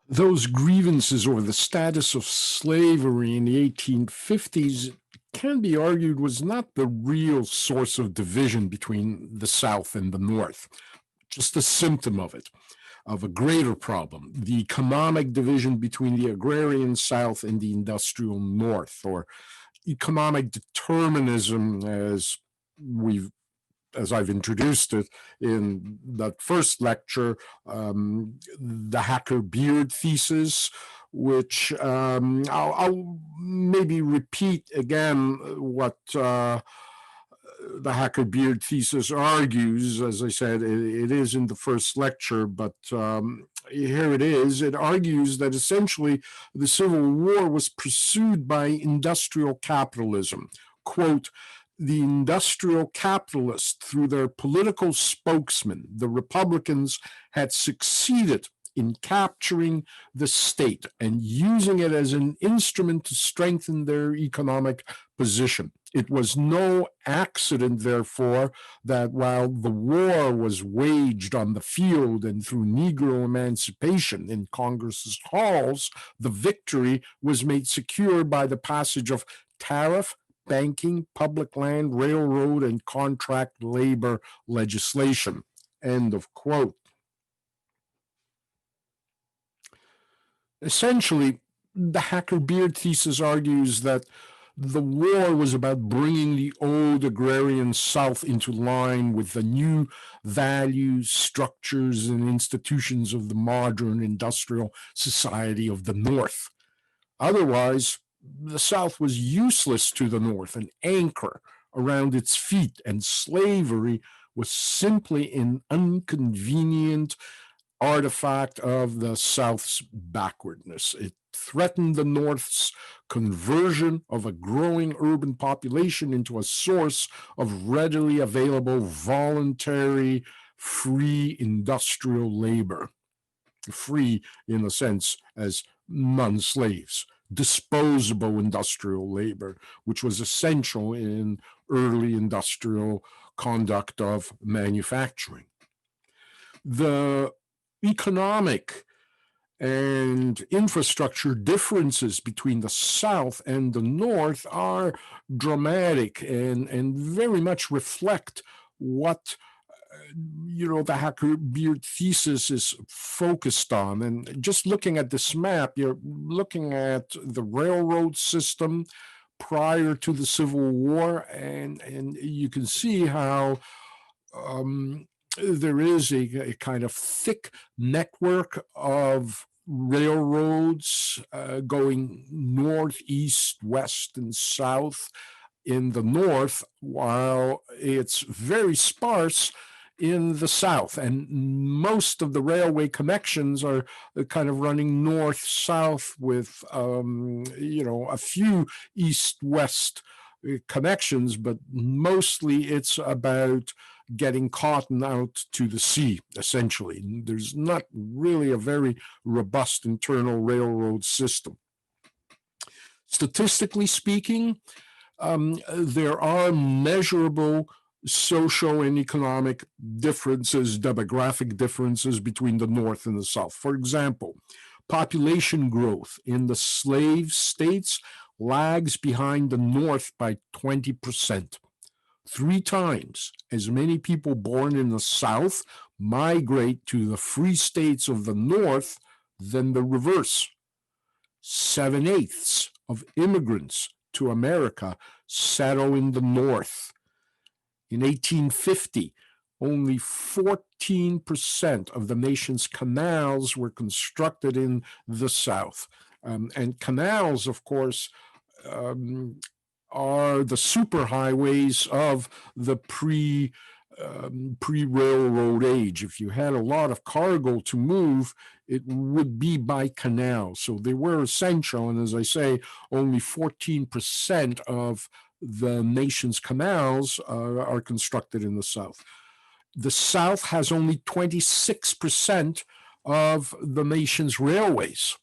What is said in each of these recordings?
Those grievances over the status of slavery in the 1850s can be argued was not the real source of division between the South and the North, just a symptom of it, of a greater problem, the economic division between the agrarian South and the industrial North, or economic determinism we've as I've introduced it in that first lecture, the Hacker-Beard thesis, which I'll maybe repeat again what the Hacker-Beard thesis argues. As I said, it is in the first lecture, but here it is. It argues that essentially the Civil War was pursued by industrial capitalism. Quote, the industrial capitalists, through their political spokesmen, the Republicans, had succeeded in capturing the state and using it as an instrument to strengthen their economic position. It was no accident, therefore, that while the war was waged on the field and through Negro emancipation in Congress's halls, the victory was made secure by the passage of tariff, banking, public land, railroad, and contract labor legislation. End of quote. Essentially, the Hacker-Beard thesis argues that the war was about bringing the old agrarian South into line with the new values, structures, and institutions of the modern industrial society of the North. Otherwise, the South was useless to the North, an anchor around its feet, and slavery was simply an inconvenient artifact of the South's backwardness. It threatened the North's conversion of a growing urban population into a source of readily available, voluntary, free industrial labor. Free in a sense as non-slaves. Disposable industrial labor, which was essential in early industrial conduct of manufacturing. The economic and infrastructure differences between the South and the North are dramatic and very much reflect what the Hacker-Beard thesis is focused on. And just looking at this map, you're looking at the railroad system prior to the Civil War, and you can see how there is a kind of thick network of railroads going north, east, west, and south in the North, while it's very sparse in the South. And most of the railway connections are kind of running north-south with, a few east-west connections, but mostly it's about getting cotton out to the sea, essentially. There's not really a very robust internal railroad system. Statistically speaking, there are measurable social and economic differences, demographic differences between the North and the South. For example, population growth in the slave states lags behind the North by 20%. 3 times as many people born in the South migrate to the free states of the North than the reverse. 7/8 of immigrants to America settle in the North. In 1850, only 14% of the nation's canals were constructed in the South. And canals, of course, are the superhighways of the pre-railroad age. If you had a lot of cargo to move, it would be by canal. So they were essential. And as I say, only 14% of the nation's canals are constructed in the South. The South has only 26% of the nation's railways,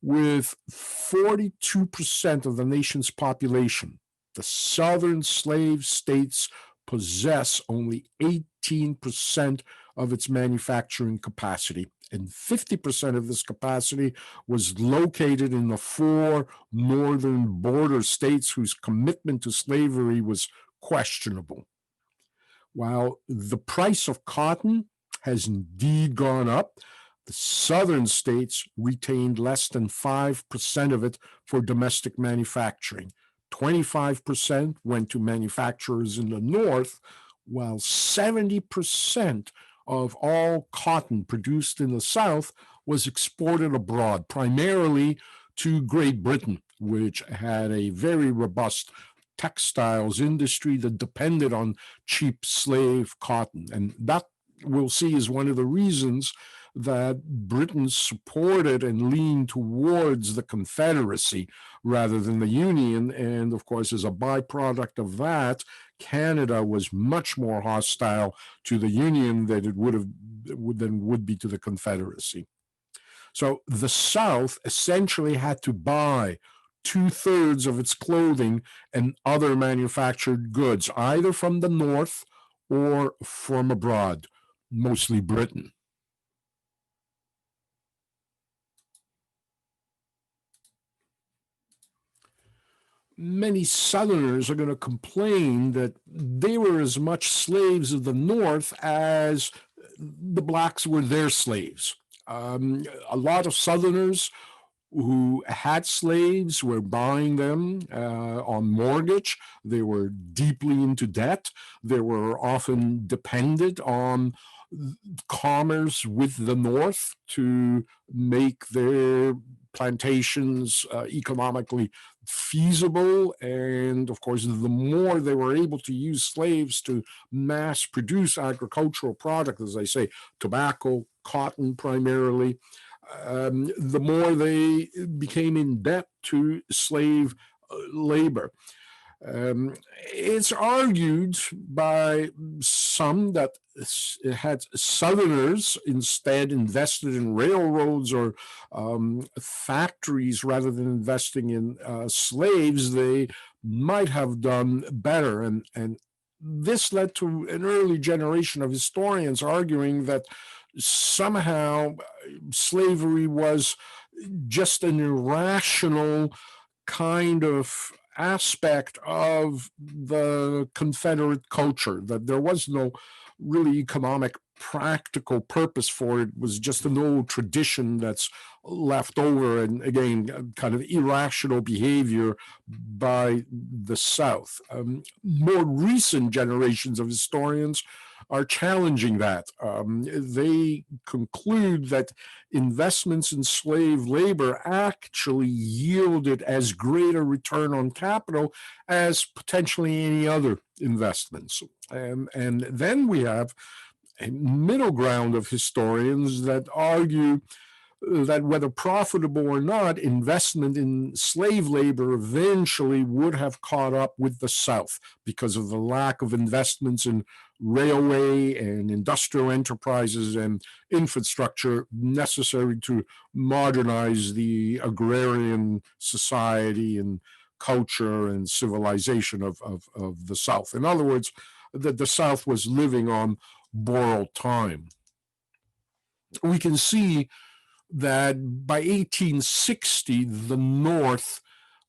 with 42% of the nation's population. The southern slave states possess only 18% of its manufacturing capacity. And 50% of this capacity was located in the 4 northern border states whose commitment to slavery was questionable. While the price of cotton has indeed gone up, the southern states retained less than 5% of it for domestic manufacturing. 25% went to manufacturers in the north, while 70% of all cotton produced in the south was exported abroad, primarily to Great Britain, which had a very robust textiles industry that depended on cheap slave cotton. And that, we'll see, is one of the reasons that Britain supported and leaned towards the Confederacy rather than the Union. And of course, as a byproduct of that, Canada was much more hostile to the Union than it would be to the Confederacy. So the South essentially had to buy 2/3 of its clothing and other manufactured goods, either from the North or from abroad, mostly Britain. Many Southerners are going to complain that they were as much slaves of the North as the blacks were their slaves. A lot of Southerners who had slaves were buying them on mortgage. They were deeply into debt. They were often dependent on commerce with the North to make their plantations economically feasible. And of course, the more they were able to use slaves to mass produce agricultural products, as I say, tobacco, cotton primarily, the more they became in debt to slave labor. It's argued by some that had Southerners instead invested in railroads or factories rather than investing in slaves, they might have done better. And this led to an early generation of historians arguing that somehow slavery was just an irrational kind of aspect of the Confederate culture, that there was no really economic practical purpose for it. It was just an old tradition that's left over, and again, kind of irrational behavior by the South. More recent generations of historians are challenging that. They conclude that investments in slave labor actually yielded as great a return on capital as potentially any other investments. And then we have a middle ground of historians that argue that whether profitable or not, investment in slave labor eventually would have caught up with the South because of the lack of investments in railway and industrial enterprises and infrastructure necessary to modernize the agrarian society and culture and civilization of the South. In other words, that the South was living on borrowed time. We can see that by 1860, the North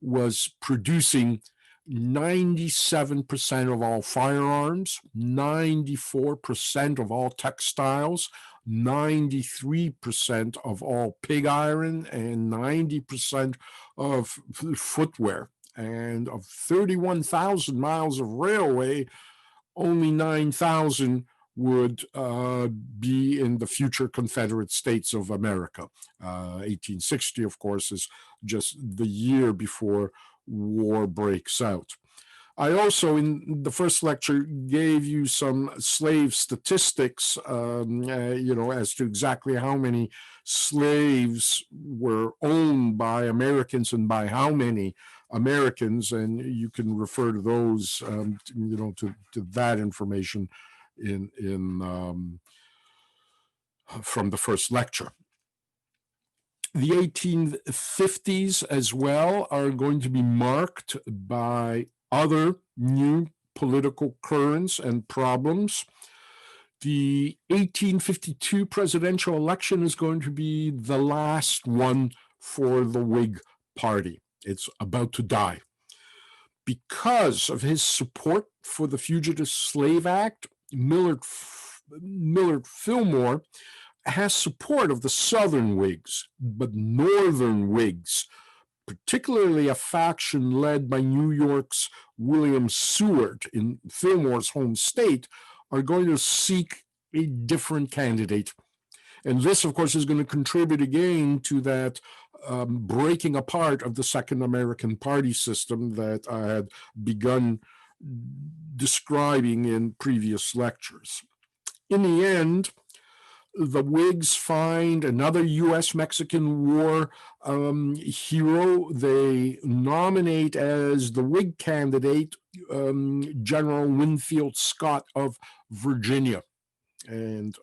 was producing 97% of all firearms, 94% of all textiles, 93% of all pig iron, and 90% of footwear. And of 31,000 miles of railway, only 9,000 would be in the future Confederate States of America. 1860, of course, is just the year before war breaks out. I also, in the first lecture, gave you some slave statistics, as to exactly how many slaves were owned by Americans and by how many Americans, and you can refer to those, to that information from the first lecture. The 1850s as well are going to be marked by other new political currents and problems. The 1852 presidential election is going to be the last one for the Whig Party. It's about to die. Because of his support for the Fugitive Slave Act, Millard Fillmore has support of the Southern Whigs, but Northern Whigs, particularly a faction led by New York's William Seward in Fillmore's home state, are going to seek a different candidate. And this, of course, is going to contribute again to that breaking apart of the Second American Party system that I had begun describing in previous lectures. In the end, the Whigs find another U.S.-Mexican War hero. They nominate as the Whig candidate General Winfield Scott of Virginia. And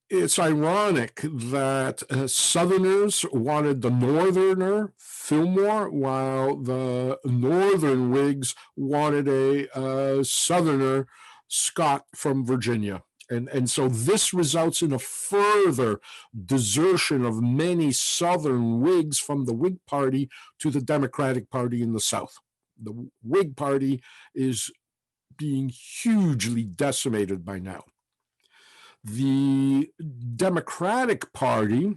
it's ironic that Southerners wanted the Northerner, Fillmore, while the Northern Whigs wanted a Southerner, Scott from Virginia. And so this results in a further desertion of many Southern Whigs from the Whig Party to the Democratic Party in the South. The Whig Party is being hugely decimated by now. The Democratic Party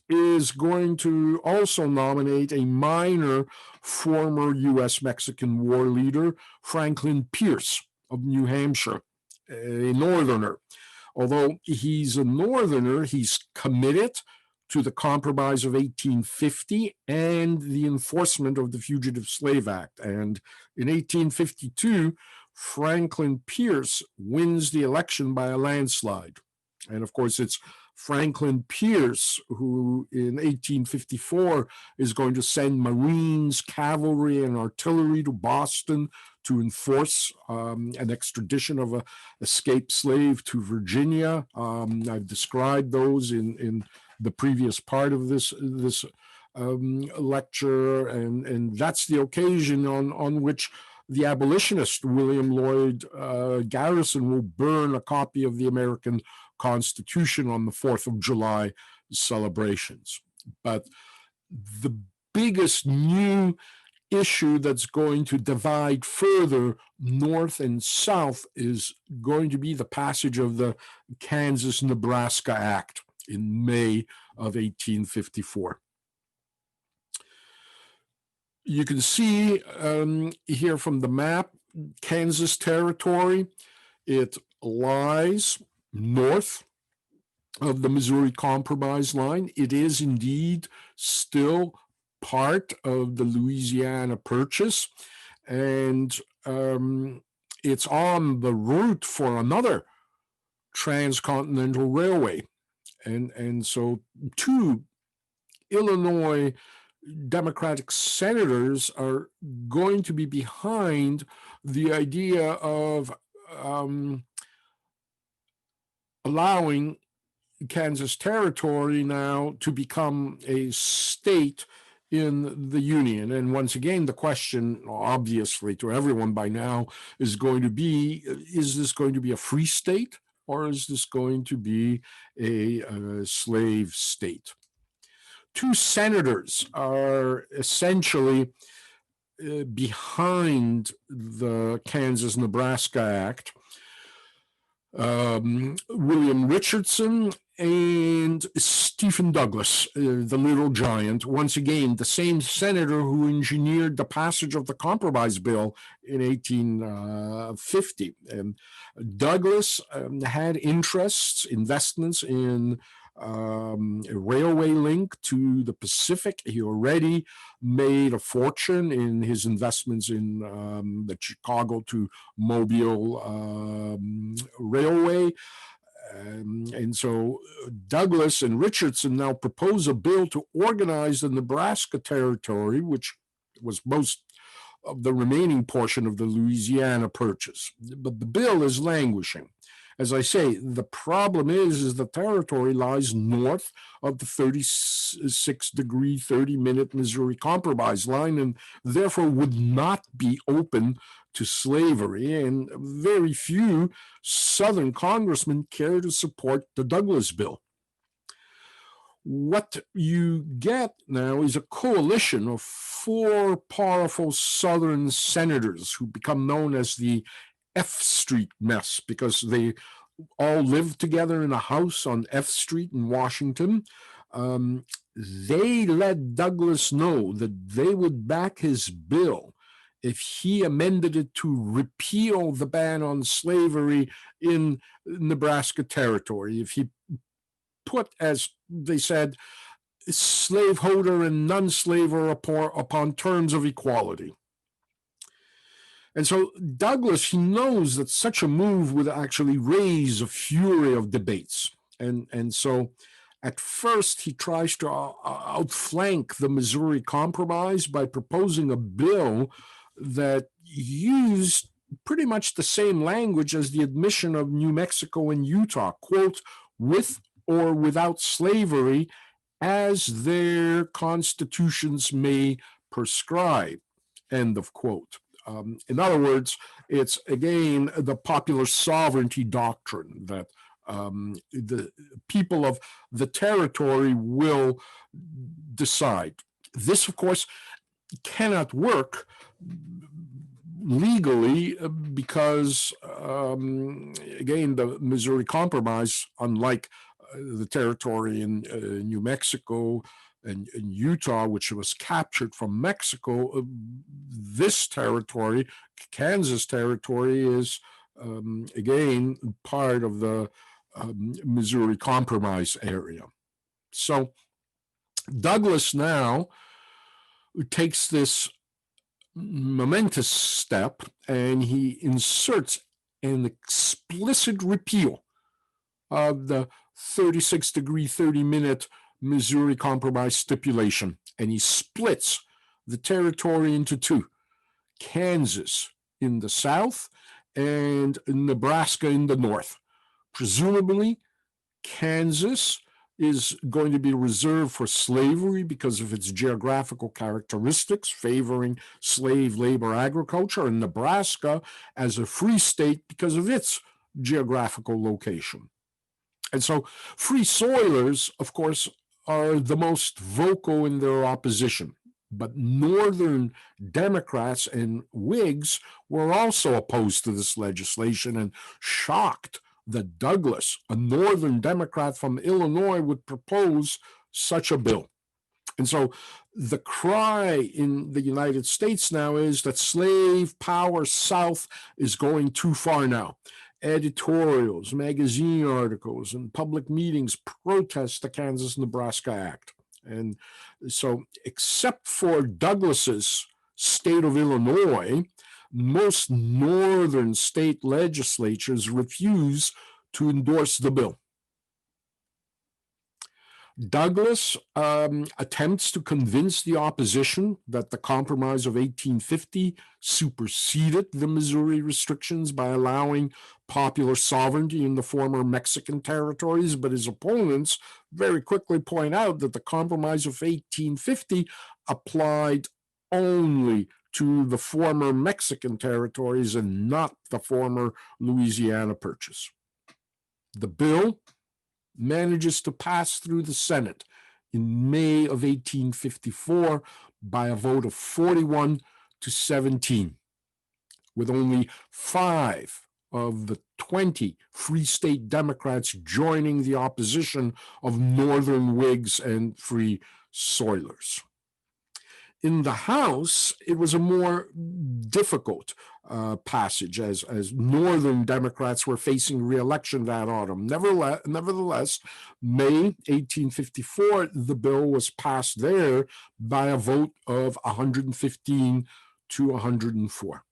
is going to also nominate a minor former U.S.-Mexican war leader, Franklin Pierce of New Hampshire, a Northerner. Although he's a Northerner, he's committed to the Compromise of 1850 and the enforcement of the Fugitive Slave Act. And in 1852, Franklin Pierce wins the election by a landslide. And of course, it's Franklin Pierce who in 1854 is going to send Marines, cavalry, and artillery to Boston to enforce an extradition of an escaped slave to Virginia. I've described those in the previous part of this lecture, and that's the occasion on which the abolitionist William Lloyd Garrison will burn a copy of the American Constitution on the 4th of July celebrations. But the biggest new issue that's going to divide further North and South is going to be the passage of the Kansas-Nebraska Act in May of 1854. You can see here from the map, Kansas Territory. It lies north of the Missouri Compromise line. It is indeed still part of the Louisiana Purchase, and it's on the route for another transcontinental railway. And so two Illinois Democratic senators are going to be behind the idea of allowing Kansas Territory now to become a state in the Union. And once again, the question, obviously, to everyone by now is going to be, is this going to be a free state or is this going to be a slave state? Two senators are essentially behind the Kansas-Nebraska Act, William Richardson and Stephen Douglas, the little giant, once again, the same senator who engineered the passage of the Compromise Bill in 1850. And Douglas had interests, investments in a railway link to the Pacific. He already made a fortune in his investments in the Chicago to Mobile railway. And so Douglas and Richardson now propose a bill to organize the Nebraska Territory, which was most of the remaining portion of the Louisiana Purchase. But the bill is languishing. As I say, the problem is the territory lies north of the 36-degree, 30-minute Missouri Compromise line and therefore would not be open to slavery. And very few Southern congressmen care to support the Douglas bill. What you get now is a coalition of four powerful Southern senators who become known as the F Street mess because they all lived together in a house on F Street in Washington. They let Douglas know that they would back his bill if he amended it to repeal the ban on slavery in Nebraska territory, if he put, as they said, slaveholder and non-slaver upon terms of equality. And so Douglas, he knows that such a move would actually raise a fury of debates. And so at first he tries to outflank the Missouri Compromise by proposing a bill that used pretty much the same language as the admission of New Mexico and Utah, quote, with or without slavery as their constitutions may prescribe, end of quote. In other words, it's again the popular sovereignty doctrine that the people of the territory will decide. This, of course, cannot work legally because, again, the Missouri Compromise, unlike the territory in New Mexico and Utah, which was captured from Mexico, this territory, Kansas territory, is again part of the Missouri Compromise area. So Douglas now takes this momentous step and he inserts an explicit repeal of the 36-degree, 30-minute Missouri Compromise stipulation, and he splits the territory into two: Kansas in the south and Nebraska in the north. Presumably, Kansas is going to be reserved for slavery because of its geographical characteristics favoring slave labor agriculture, and Nebraska as a free state because of its geographical location. And so free soilers, of course, are the most vocal in their opposition. But Northern Democrats and Whigs were also opposed to this legislation and shocked that Douglas, a Northern Democrat from Illinois, would propose such a bill. And so the cry in the United States now is that slave power South is going too far now. Editorials, magazine articles, and public meetings protest the Kansas-Nebraska Act. And so, except for Douglas's state of Illinois, most northern state legislatures refuse to endorse the bill. Douglas attempts to convince the opposition that the Compromise of 1850 superseded the Missouri restrictions by allowing popular sovereignty in the former Mexican territories, but his opponents very quickly point out that the Compromise of 1850 applied only to the former Mexican territories and not the former Louisiana Purchase. The bill manages to pass through the Senate in May of 1854 by a vote of 41 to 17, with only 5 of the 20 Free State Democrats joining the opposition of Northern Whigs and Free Soilers. In the House, it was a more difficult passage as Northern Democrats were facing re-election that autumn. Nevertheless, May 1854, the bill was passed there by a vote of 115 to 104.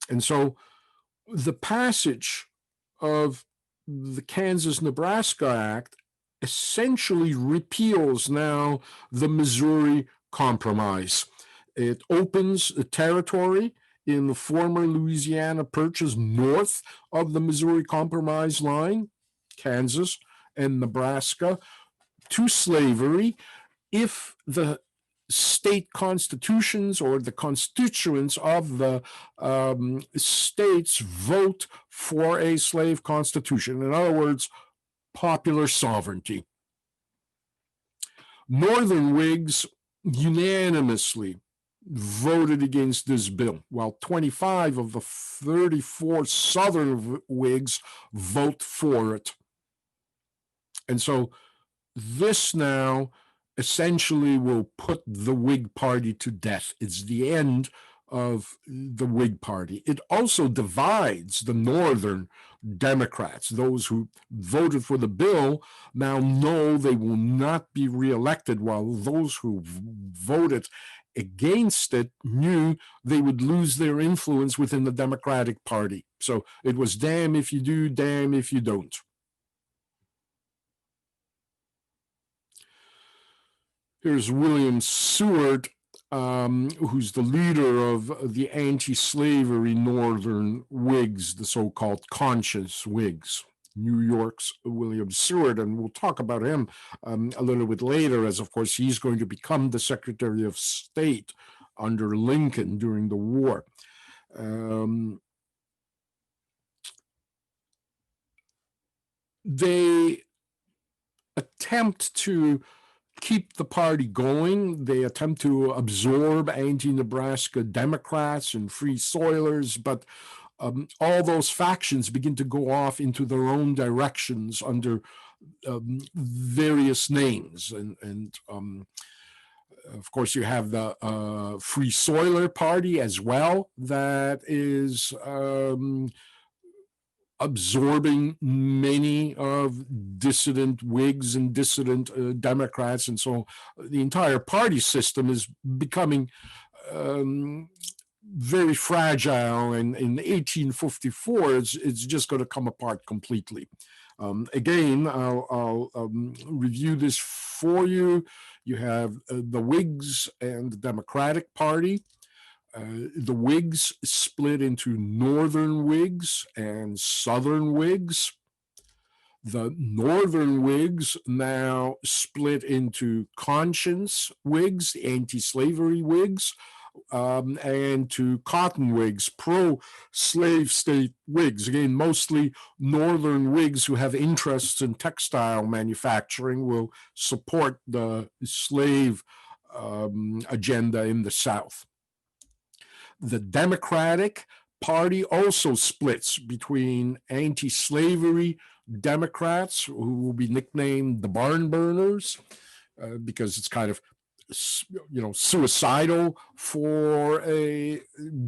And so the passage of the Kansas-Nebraska Act essentially repeals now the Missouri Compromise. It opens the territory in the former Louisiana Purchase north of the Missouri Compromise line, Kansas and Nebraska, to slavery if the state constitutions or the constituents of the states vote for a slave constitution. In other words, popular sovereignty. Northern Whigs unanimously voted against this bill, while 25 of the 34 Southern Whigs vote for it. And so this now essentially will put the Whig Party to death. It's the end of the Whig Party. It also divides the Northern Democrats. Those who voted for the bill now know they will not be reelected, while those who voted against it knew they would lose their influence within the Democratic Party. So it was damn if you do, damn if you don't. Here's William Seward, who's the leader of the anti-slavery Northern Whigs, the so-called conscience Whigs. New York's William Seward, and we'll talk about him a little bit later, as of course he's going to become the Secretary of State under Lincoln during the war. They attempt to keep the party going. They attempt to absorb anti-Nebraska Democrats and Free Soilers, but all those factions begin to go off into their own directions under various names. And of course, you have the Free Soiler Party as well, that is absorbing many of dissident Whigs and dissident Democrats. And so the entire party system is becoming very fragile. And in 1854, it's just going to come apart completely. Again, I'll review this for you. You have the Whigs and the Democratic Party. The Whigs split into Northern Whigs and Southern Whigs. The Northern Whigs now split into conscience Whigs, the anti-slavery Whigs, and to Cotton Whigs, pro-slave state Whigs. Again, mostly Northern Whigs who have interests in textile manufacturing will support the slave agenda in the South. The Democratic Party also splits between anti-slavery Democrats, who will be nicknamed the barn burners, because it's kind of suicidal for a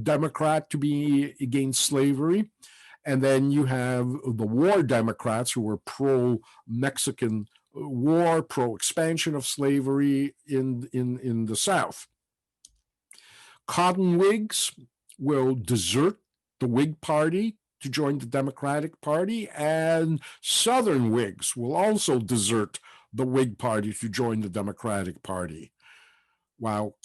Democrat to be against slavery. And then you have the war Democrats, who were pro-Mexican war, pro-expansion of slavery in the South. Cotton Whigs will desert the Whig Party to join the Democratic Party, and Southern Whigs will also desert the Whig Party to join the Democratic Party. While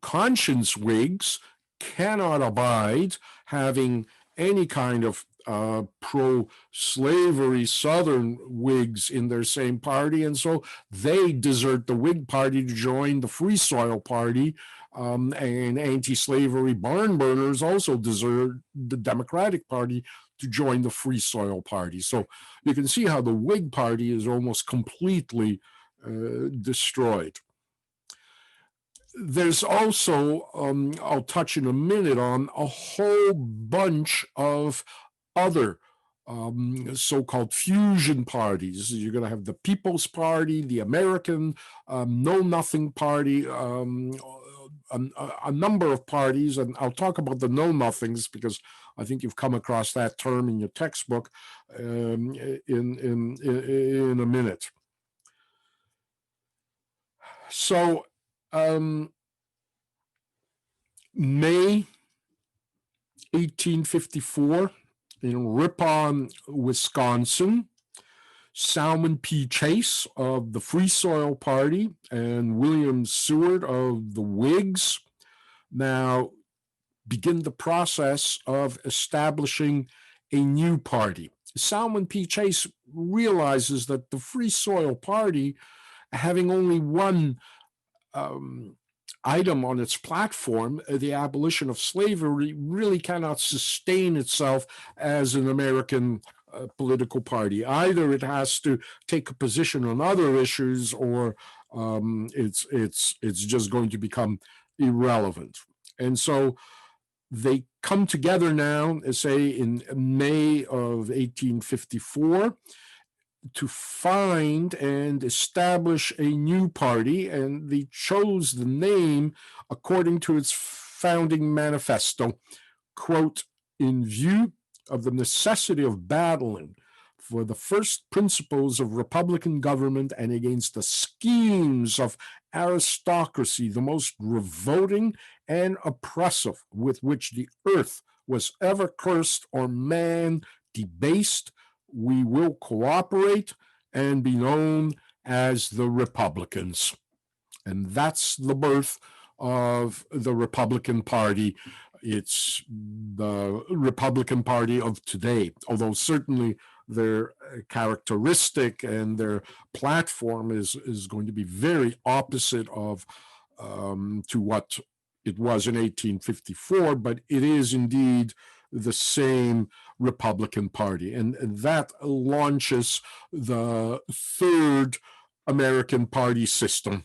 conscience Whigs cannot abide having any kind of pro-slavery Southern Whigs in their same party, and so they desert the Whig Party to join the Free Soil Party, and anti-slavery barn burners also desert the Democratic Party to join the Free Soil Party. So you can see how the Whig Party is almost completely destroyed. There's also, I'll touch in a minute on, a whole bunch of other so-called fusion parties. You're going to have the People's Party, the American Know-Nothing Party, a number of parties, and I'll talk about the Know-Nothings because I think you've come across that term in your textbook in a minute. So May 1854, in Ripon, Wisconsin, Salmon P. Chase of the Free Soil Party and William Seward of the Whigs now begin the process of establishing a new party. Salmon P. Chase realizes that the Free Soil Party, having only one um, item on its platform, the abolition of slavery, really cannot sustain itself as an American political party. Either it has to take a position on other issues, or it's just going to become irrelevant. And so they come together now, say in May of 1854, to find and establish a new party, and they chose the name according to its founding manifesto, quote, in view of the necessity of battling for the first principles of republican government and against the schemes of aristocracy, the most revolting and oppressive with which the earth was ever cursed or man debased, we will cooperate and be known as the Republicans. And that's the birth of the Republican Party. It's the Republican Party of today, although certainly their characteristic and their platform is going to be very opposite of to what it was in 1854, but it is indeed the same Republican Party. And that launches the third American party system.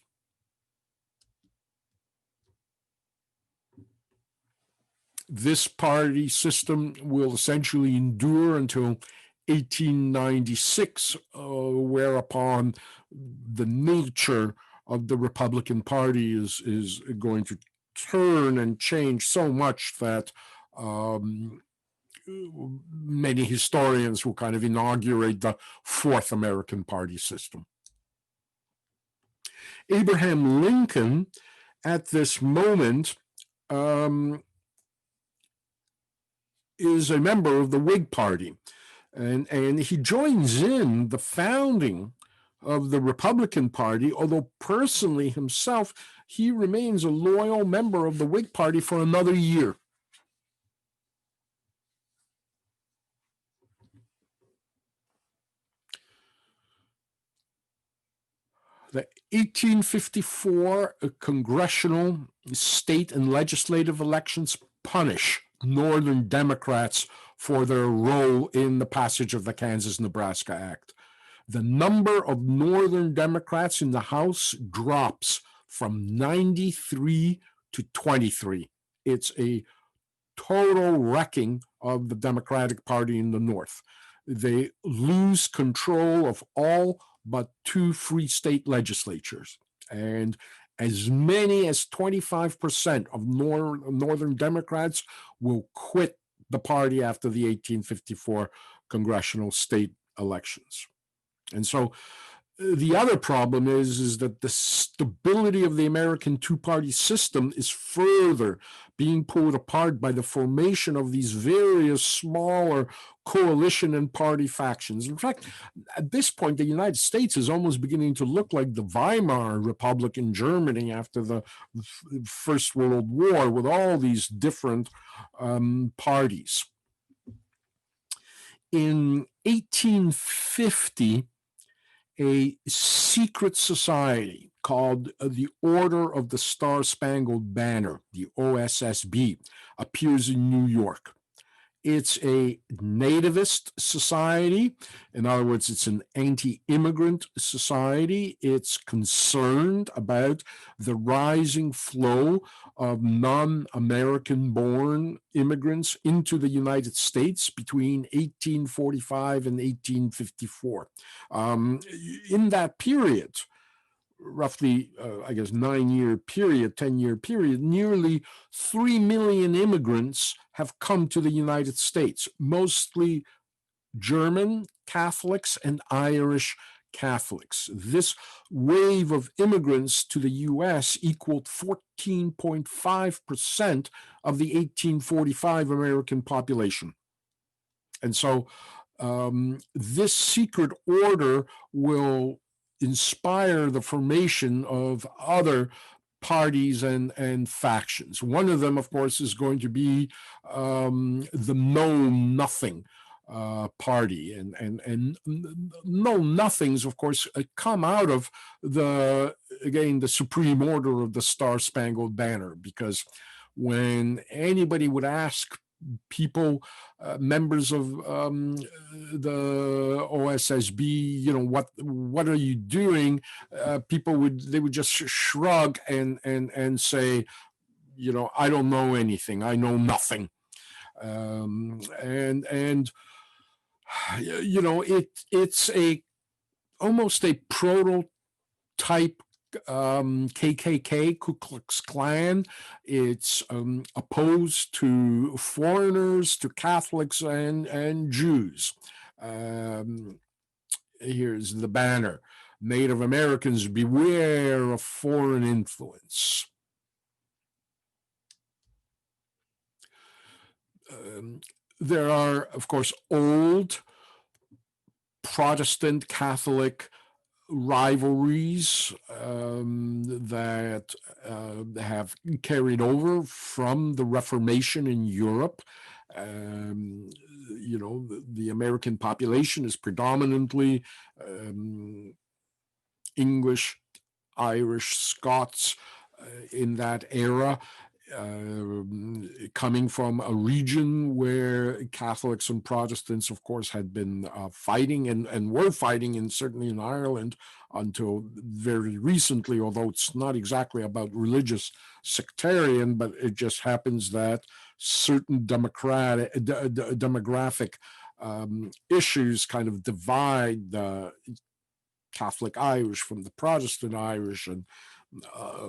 This party system will essentially endure until 1896, whereupon the nature of the Republican Party is going to turn and change so much that many historians will kind of inaugurate the fourth American party system. Abraham Lincoln, at this moment, is a member of the Whig Party, and he joins in the founding of the Republican Party, although personally himself, he remains a loyal member of the Whig Party for another year. The 1854 congressional, state, and legislative elections punish Northern Democrats for their role in the passage of the Kansas-Nebraska Act. The number of Northern Democrats in the House drops from 93 to 23. It's a total wrecking of the Democratic Party in the North. They lose control of all but two free state legislatures. And as many as 25% of Northern Democrats will quit the party after the 1854 congressional state elections. And so the other problem is that the stability of the American two-party system is further being pulled apart by the formation of these various smaller coalition and party factions. In fact, at this point, the United States is almost beginning to look like the Weimar Republic in Germany after the First World War, with all these different parties. In 1850, a secret society called the Order of the Star-Spangled Banner, the OSSB, appears in New York. It's a nativist society. In other words, it's an anti-immigrant society. It's concerned about the rising flow of non-American born immigrants into the United States between 1845 and 1854. In that period, roughly, 9-year period, 10-year period, nearly 3 million immigrants have come to the United States, mostly German Catholics and Irish Catholics. This wave of immigrants to the U.S. equaled 14.5% of the 1845 American population. And so this secret order will inspire the formation of other parties and factions. One of them, of course, is going to be the Know Nothing party, and Know Nothings, of course, come out of the Supreme Order of the Star Spangled Banner, because when anybody would ask people, members of the OSSB, what are you doing? People would just shrug and say, I don't know anything. I know nothing. And it's almost a prototype KKK, Ku Klux Klan. It's opposed to foreigners, to Catholics and Jews. Here's the banner: Native Americans, beware of foreign influence. There are, of course, old Protestant Catholic rivalries that have carried over from the Reformation in Europe. The American population is predominantly English, Irish, Scots in that era. Coming from a region where Catholics and Protestants, of course, had been fighting and were fighting, and certainly in Ireland until very recently, although it's not exactly about religious sectarian, but it just happens that certain demographic issues kind of divide the Catholic Irish from the Protestant Irish, and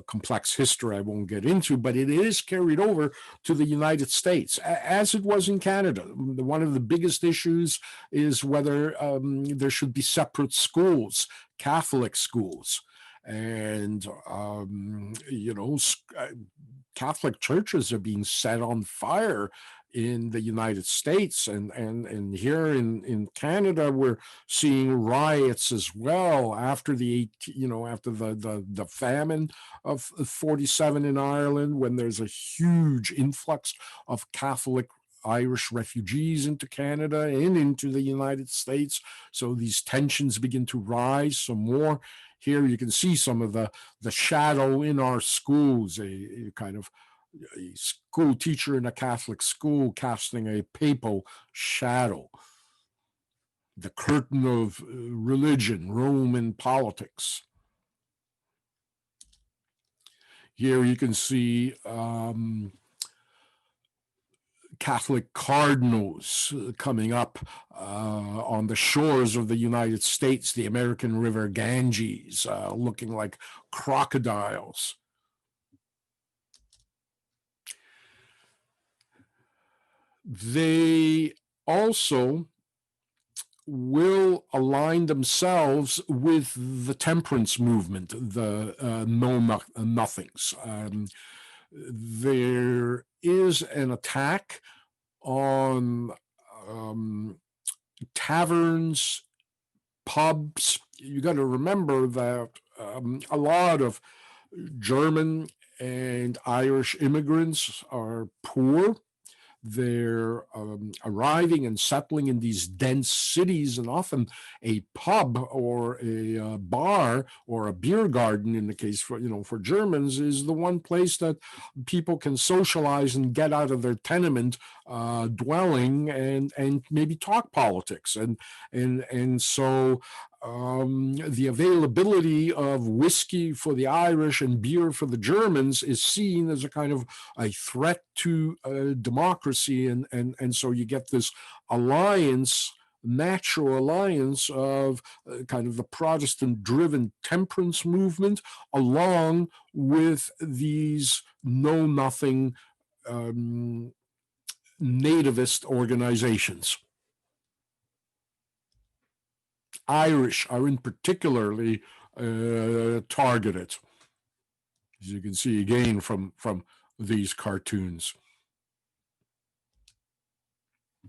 complex history I won't get into, but it is carried over to the United States, as it was in Canada. One of the biggest issues is whether there should be separate schools, Catholic schools. And, Catholic churches are being set on fire in the United States, and here in Canada we're seeing riots as well after the famine of 47 in Ireland, when there's a huge influx of Catholic Irish refugees into Canada and into the United States. So these tensions begin to rise some more. Here you can see some of the shadow in our schools, a kind of a school teacher in a Catholic school casting a papal shadow. The curtain of religion, Roman politics. Here you can see Catholic cardinals coming up on the shores of the United States, the American River Ganges, looking like crocodiles. They also will align themselves with the temperance movement, the Know Nothings. There is an attack on taverns, pubs. You got to remember that a lot of German and Irish immigrants are poor. They're arriving and settling in these dense cities, and often a pub or a bar or a beer garden, in the case for Germans, is the one place that people can socialize and get out of their tenement dwelling and maybe talk politics, and so the availability of whiskey for the Irish and beer for the Germans is seen as a kind of a threat to democracy, and so you get this natural alliance of kind of the Protestant-driven temperance movement along with these know-nothing nativist organizations. Irish are in particularly targeted, as you can see again from these cartoons.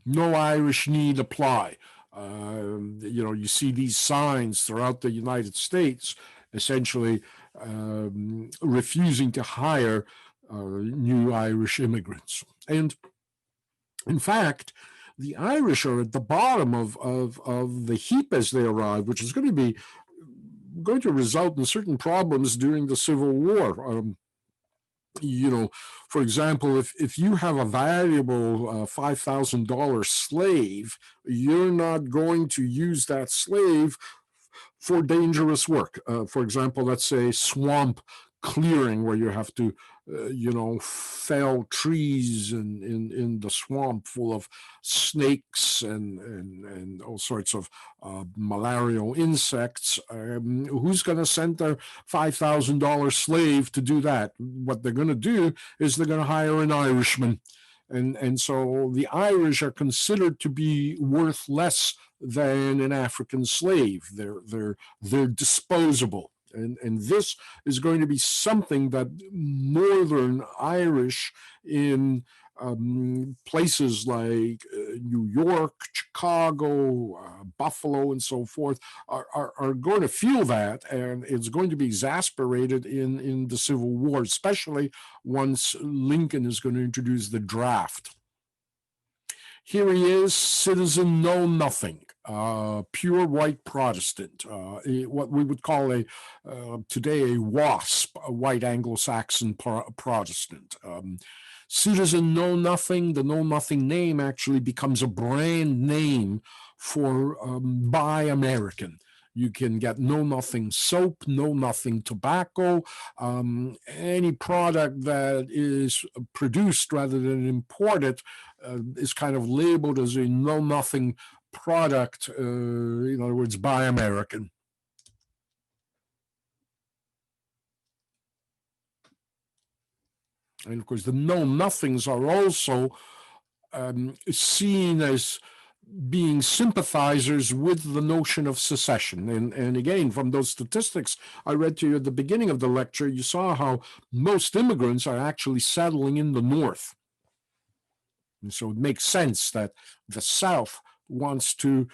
No Irish need apply. You see these signs throughout the United States, essentially refusing to hire new Irish immigrants. And in fact, the Irish are at the bottom of the heap as they arrive, which is going to result in certain problems during the Civil War. For example, if you have a valuable $5,000 slave, you're not going to use that slave for dangerous work. For example, let's say swamp clearing, where you have to, fell trees in the swamp full of snakes and all sorts of malarial insects. Who's going to send their $5,000 slave to do that? What they're going to do is they're going to hire an Irishman. And so the Irish are considered to be worth less than an African slave. They're disposable. And this is going to be something that Northern Irish in places like New York, Chicago, Buffalo, and so forth are going to feel that, and it's going to be exasperated in the Civil War, especially once Lincoln is going to introduce the draft. Here he is, citizen know nothing, pure white Protestant, what we would call today a WASP, a white Anglo-Saxon Protestant. Citizen know nothing. The know nothing name actually becomes a brand name for Buy American. You can get Know Nothing soap, Know Nothing tobacco, any product that is produced rather than imported is kind of labeled as a Know Nothing product, in other words, Buy American. And of course, the Know Nothings are also seen as being sympathizers with the notion of secession. And again, from those statistics I read to you at the beginning of the lecture, you saw how most immigrants are actually settling in the North. And so it makes sense that the South wants to,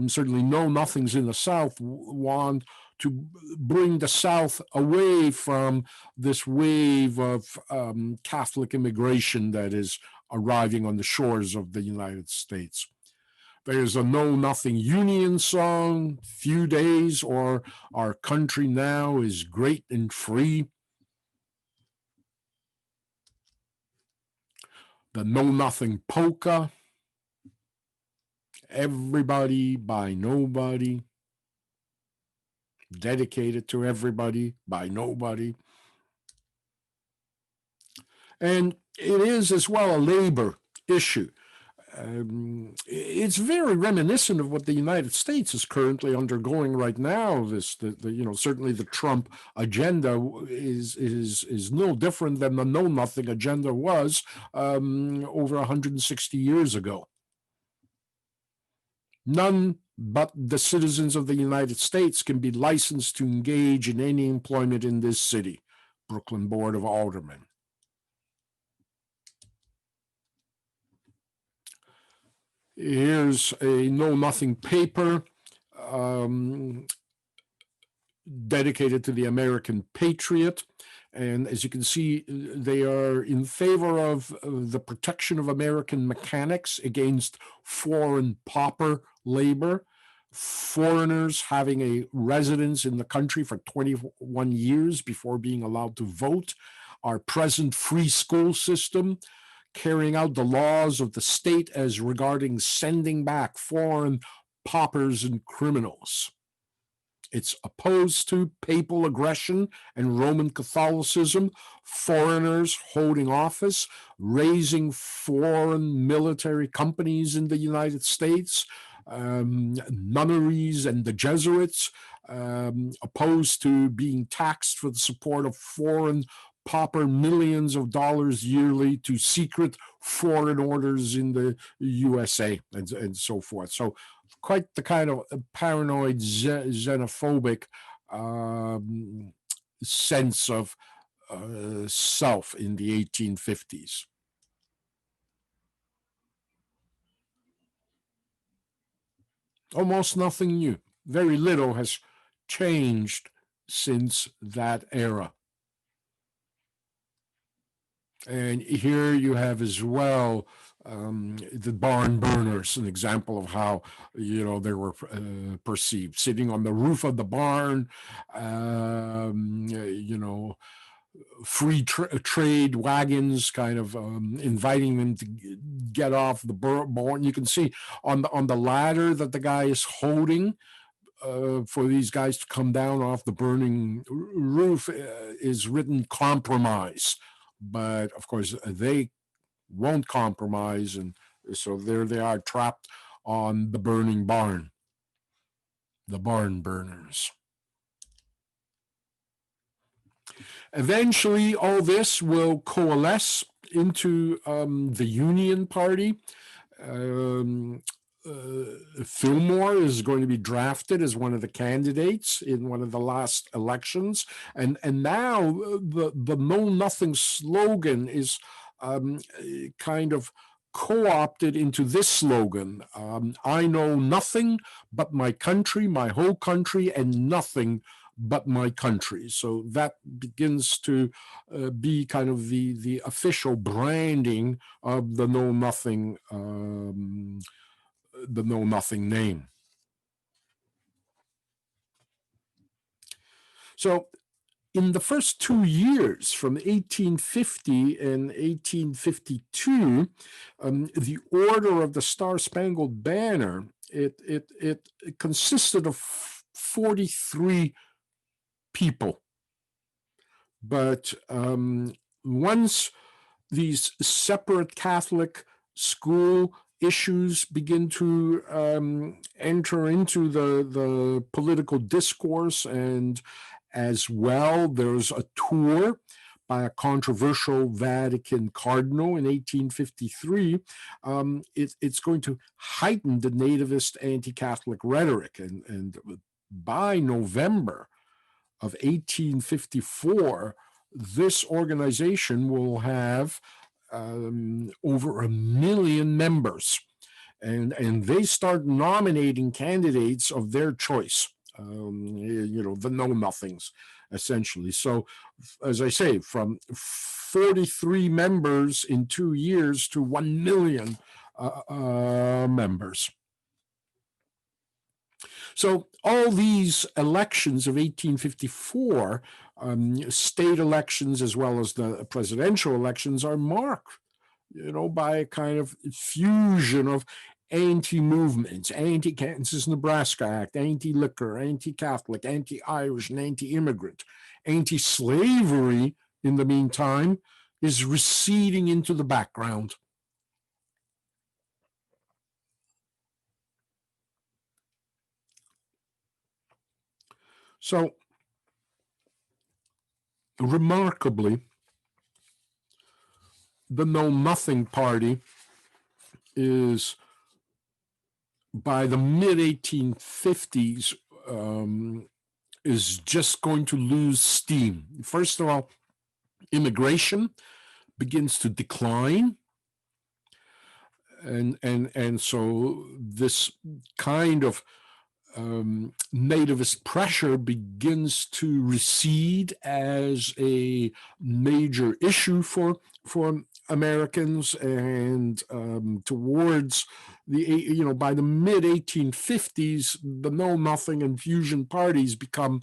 certainly Know Nothings in the South want to bring the South away from this wave of Catholic immigration that is arriving on the shores of the United States. There's a Know Nothing Union song, Few Days, or Our Country Now is Great and Free. The Know Nothing Polka, Everybody by Nobody, dedicated to everybody by nobody. And it is as well a labor issue. It's very reminiscent of what the United States is currently undergoing right now. Certainly the Trump agenda is no different than the Know Nothing agenda was over 160 years ago. None but the citizens of the United States can be licensed to engage in any employment in this city. Brooklyn Board of Aldermen. Here's a Know Nothing paper dedicated to the American patriot. And as you can see, they are in favor of the protection of American mechanics against foreign pauper labor, foreigners having a residence in the country for 21 years before being allowed to vote, our present free school system, carrying out the laws of the state as regarding sending back foreign paupers and criminals. It's opposed to papal aggression and Roman Catholicism, foreigners holding office, raising foreign military companies in the United States, nunneries and the Jesuits, opposed to being taxed for the support of foreign pauper millions of dollars yearly to secret foreign orders in the USA and so forth. So quite the kind of paranoid, xenophobic sense of self in the 1850s. Almost nothing new. Very little has changed since that era. And here you have as well the barn burners, an example of how they were perceived, sitting on the roof of the barn, free trade wagons, kind of inviting them to get off the barn. You can see on the ladder that the guy is holding for these guys to come down off the burning roof is written compromise. But of course, they won't compromise. And so there they are, trapped on the burning barn, the barn burners. Eventually, all this will coalesce into the Union Party. Fillmore is going to be drafted as one of the candidates in one of the last elections, and now the Know Nothing slogan is kind of co-opted into this slogan: I know nothing but my country, my whole country, and nothing but my country. So that begins to be kind of the official branding of the Know Nothing name. So in the first 2 years, from 1850 and 1852, the Order of the Star-Spangled Banner, it consisted of 43 people. But once these separate Catholic school issues begin to enter into the political discourse, and as well, there's a tour by a controversial Vatican cardinal in 1853. It's going to heighten the nativist anti-Catholic rhetoric. And by November of 1854, this organization will have over 1 million members, and they start nominating candidates of their choice. The know-nothings, essentially. So, as I say, from 43 members in 2 years to 1 million members. So all these elections of 1854, state elections as well as the presidential elections, are marked, by a kind of fusion of anti-movements: anti-Kansas-Nebraska Act, anti-liquor, anti-Catholic, anti-Irish, and anti-immigrant. Anti-slavery, in the meantime, is receding into the background. So, remarkably, the Know Nothing Party is, by the mid-1850s, is just going to lose steam. First of all, immigration begins to decline. And so this kind of nativist pressure begins to recede as a major issue for Americans, and towards by the mid 1850s, the Know Nothing and fusion parties become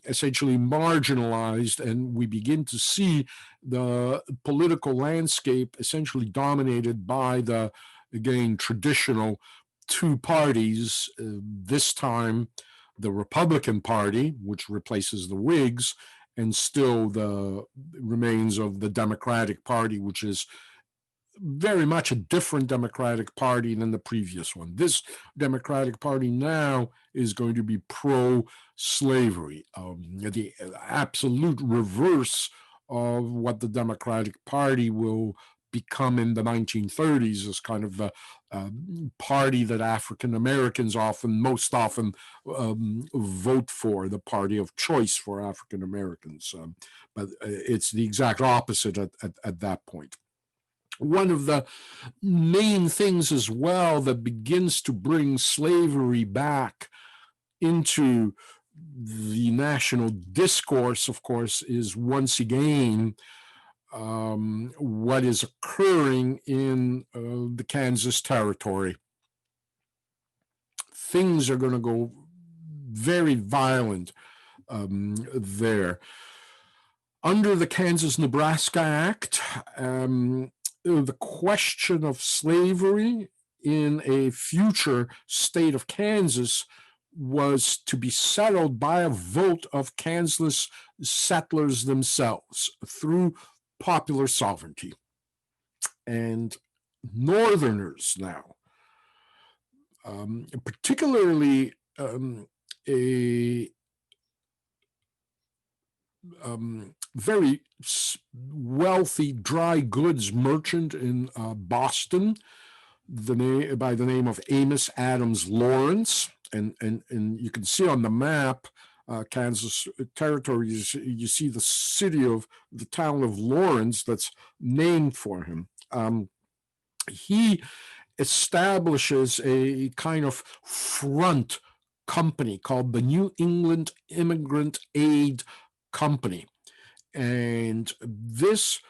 essentially marginalized, and we begin to see the political landscape essentially dominated by the, again, traditional two parties, this time the Republican Party, which replaces the Whigs, and still the remains of the Democratic Party, which is very much a different Democratic Party than the previous one. This Democratic Party now is going to be pro-slavery, the absolute reverse of what the Democratic Party will become in the 1930s as kind of the party that African Americans most often vote for, the party of choice for African Americans. But it's the exact opposite at that point. One of the main things as well that begins to bring slavery back into the national discourse, of course, is once again what is occurring in the Kansas territory. Things are going to go very violent there. Under the Kansas-Nebraska Act, the question of slavery in a future state of Kansas was to be settled by a vote of Kansas settlers themselves through popular sovereignty. And Northerners now, particularly a very wealthy dry goods merchant in Boston, by the name of Amos Adams Lawrence, and you can see on the map, Kansas territory, you see the city of the town of Lawrence that's named for him. He establishes a kind of front company called the New England Immigrant Aid Company. And this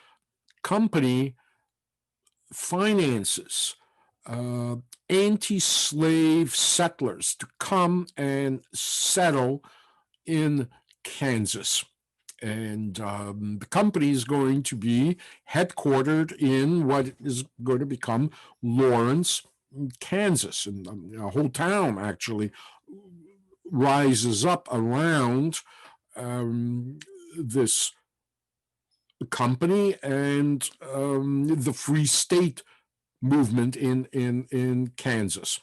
company finances anti-slave settlers to come and settle in Kansas. And the company is going to be headquartered in what is going to become Lawrence, Kansas. And a whole town actually rises up around this company and the Free State movement in Kansas.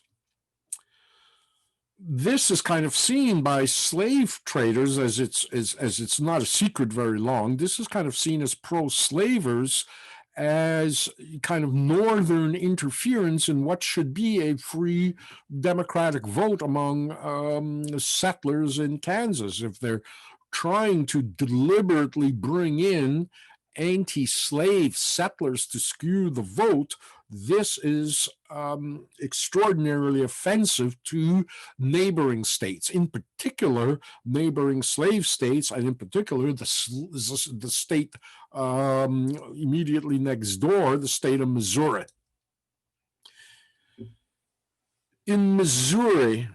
This is kind of seen by slave traders as it's not a secret very long. This is kind of seen as pro-slavers, as kind of northern interference in what should be a free democratic vote among settlers in Kansas. If they're trying to deliberately bring in anti-slave settlers to skew the vote, this is extraordinarily offensive to neighboring states, in particular neighboring slave states, and in particular the state immediately next door, the state of Missouri. In Missouri,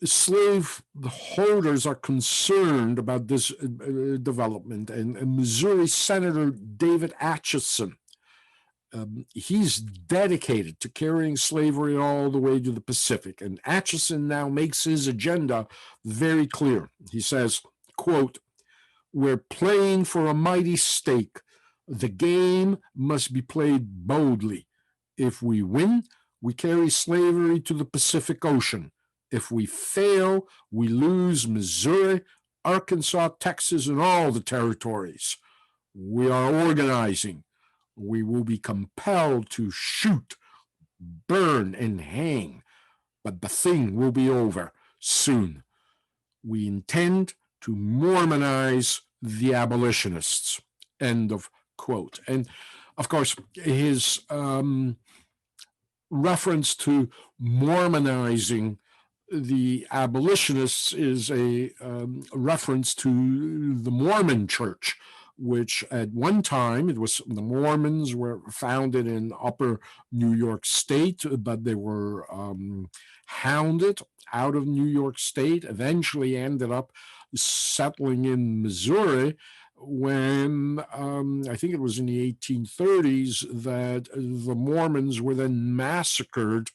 slave holders are concerned about this development, and Missouri Senator David Atchison, he's dedicated to carrying slavery all the way to the Pacific. And Atchison now makes his agenda very clear. He says, quote, "We're playing for a mighty stake. The game must be played boldly. If we win, we carry slavery to the Pacific Ocean. If we fail, we lose Missouri, Arkansas, Texas, and all the territories. We are organizing. We will be compelled to shoot, burn, and hang, but the thing will be over soon. We intend to Mormonize the abolitionists." End of quote. And of course, his reference to Mormonizing the abolitionists is a reference to the Mormon Church, which at one time, it was the Mormons were founded in upper New York State, but they were hounded out of New York State, eventually ended up settling in Missouri when I think it was in the 1830s that the Mormons were then massacred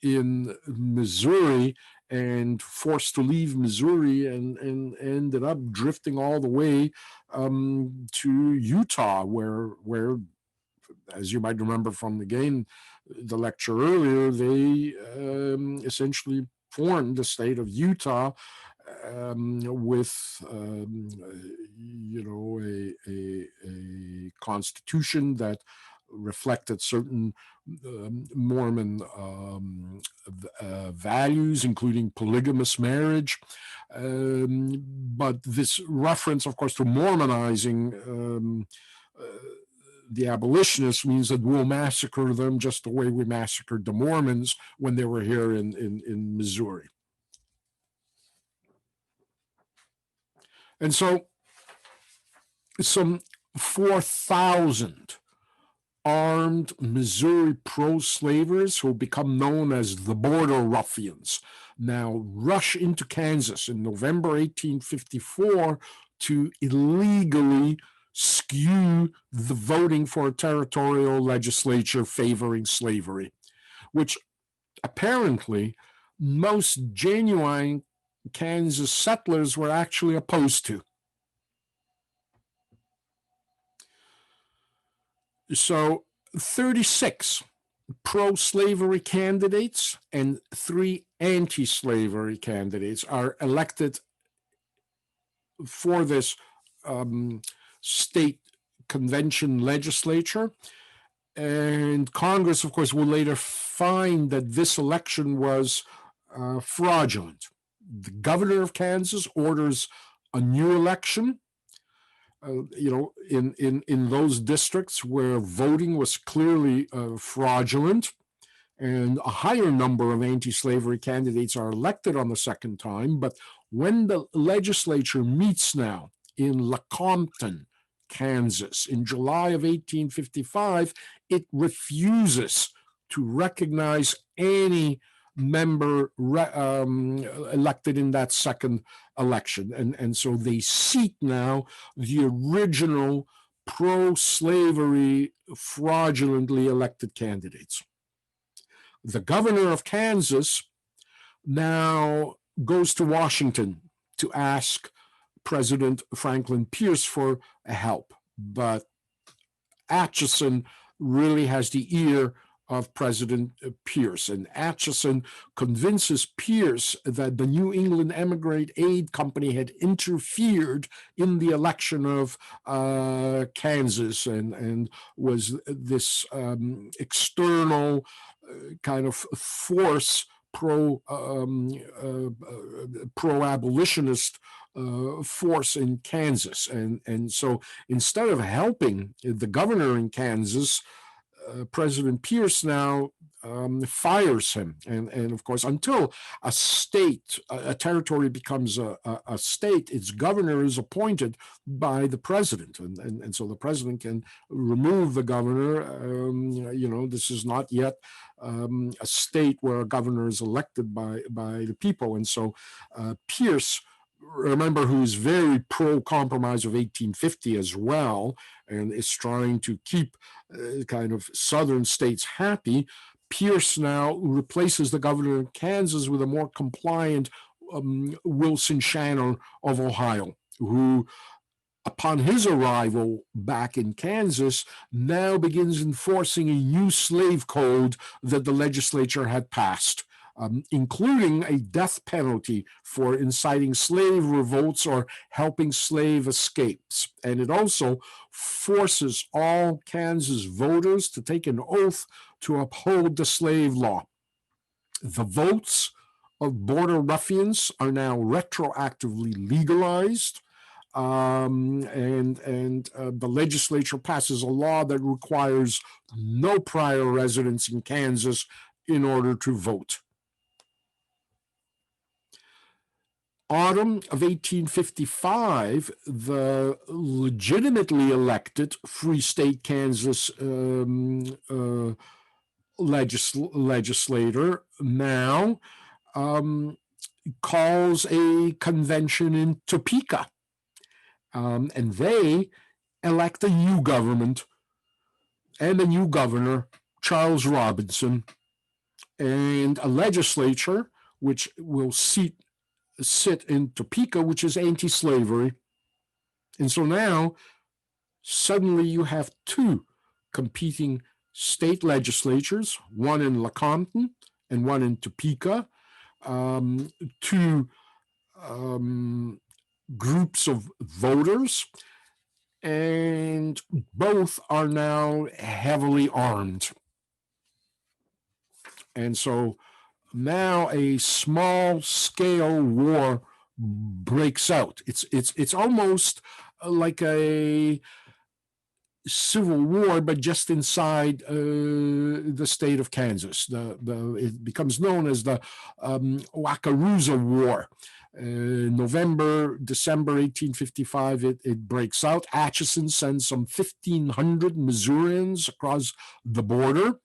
in Missouri and forced to leave Missouri and ended up drifting all the way to Utah, where, as you might remember from the lecture earlier, they essentially formed the state of Utah with a constitution that reflected certain Mormon values, including polygamous marriage. But this reference, of course, to Mormonizing the abolitionists means that we'll massacre them just the way we massacred the Mormons when they were here in Missouri. And so some 4,000 armed Missouri pro-slavers who become known as the Border Ruffians now rush into Kansas in November 1854 to illegally skew the voting for a territorial legislature favoring slavery, which apparently most genuine Kansas settlers were actually opposed to. So 36 pro-slavery candidates and 3 anti-slavery candidates are elected for this state convention legislature. And Congress, of course, will later find that this election was fraudulent. The governor of Kansas orders a new election. In those districts where voting was clearly fraudulent, and a higher number of anti-slavery candidates are elected on the second time. But when the legislature meets now in Lecompton, Kansas, in July of 1855, it refuses to recognize any member elected in that second election. And so they seat now the original pro-slavery fraudulently elected candidates. The governor of Kansas now goes to Washington to ask President Franklin Pierce for help. But Atchison really has the ear of President Pierce, and Atchison convinces Pierce that the New England Emigrant Aid Company had interfered in the election of Kansas and was this external kind of force pro-abolitionist force in Kansas. And so instead of helping the governor in Kansas, President Pierce now fires him. And of course, until a territory becomes a state, its governor is appointed by the president. And so the president can remove the governor. This is not yet a state where a governor is elected by the people. And so Pierce, remember, who's very pro-compromise of 1850 as well, and is trying to keep kind of southern states happy, Pierce now replaces the governor of Kansas with a more compliant Wilson Shannon of Ohio, who, upon his arrival back in Kansas, now begins enforcing a new slave code that the legislature had passed, including a death penalty for inciting slave revolts or helping slave escapes. And it also forces all Kansas voters to take an oath to uphold the slave law. The votes of border ruffians are now retroactively legalized. The legislature passes a law that requires no prior residence in Kansas in order to vote. Autumn of 1855, the legitimately elected Free State Kansas legislator now calls a convention in Topeka. And they elect a new government and a new governor, Charles Robinson, and a legislature which will sit in Topeka, which is anti-slavery. And so now, suddenly you have 2 competing state legislatures, one in Lecompton and one in Topeka, 2 groups of voters, and both are now heavily armed. And so now a small-scale war breaks out. It's almost like a civil war, but just inside the state of Kansas. It becomes known as the Wakarusa War. November, December 1855, it breaks out. Atchison sends some 1,500 Missourians across the border,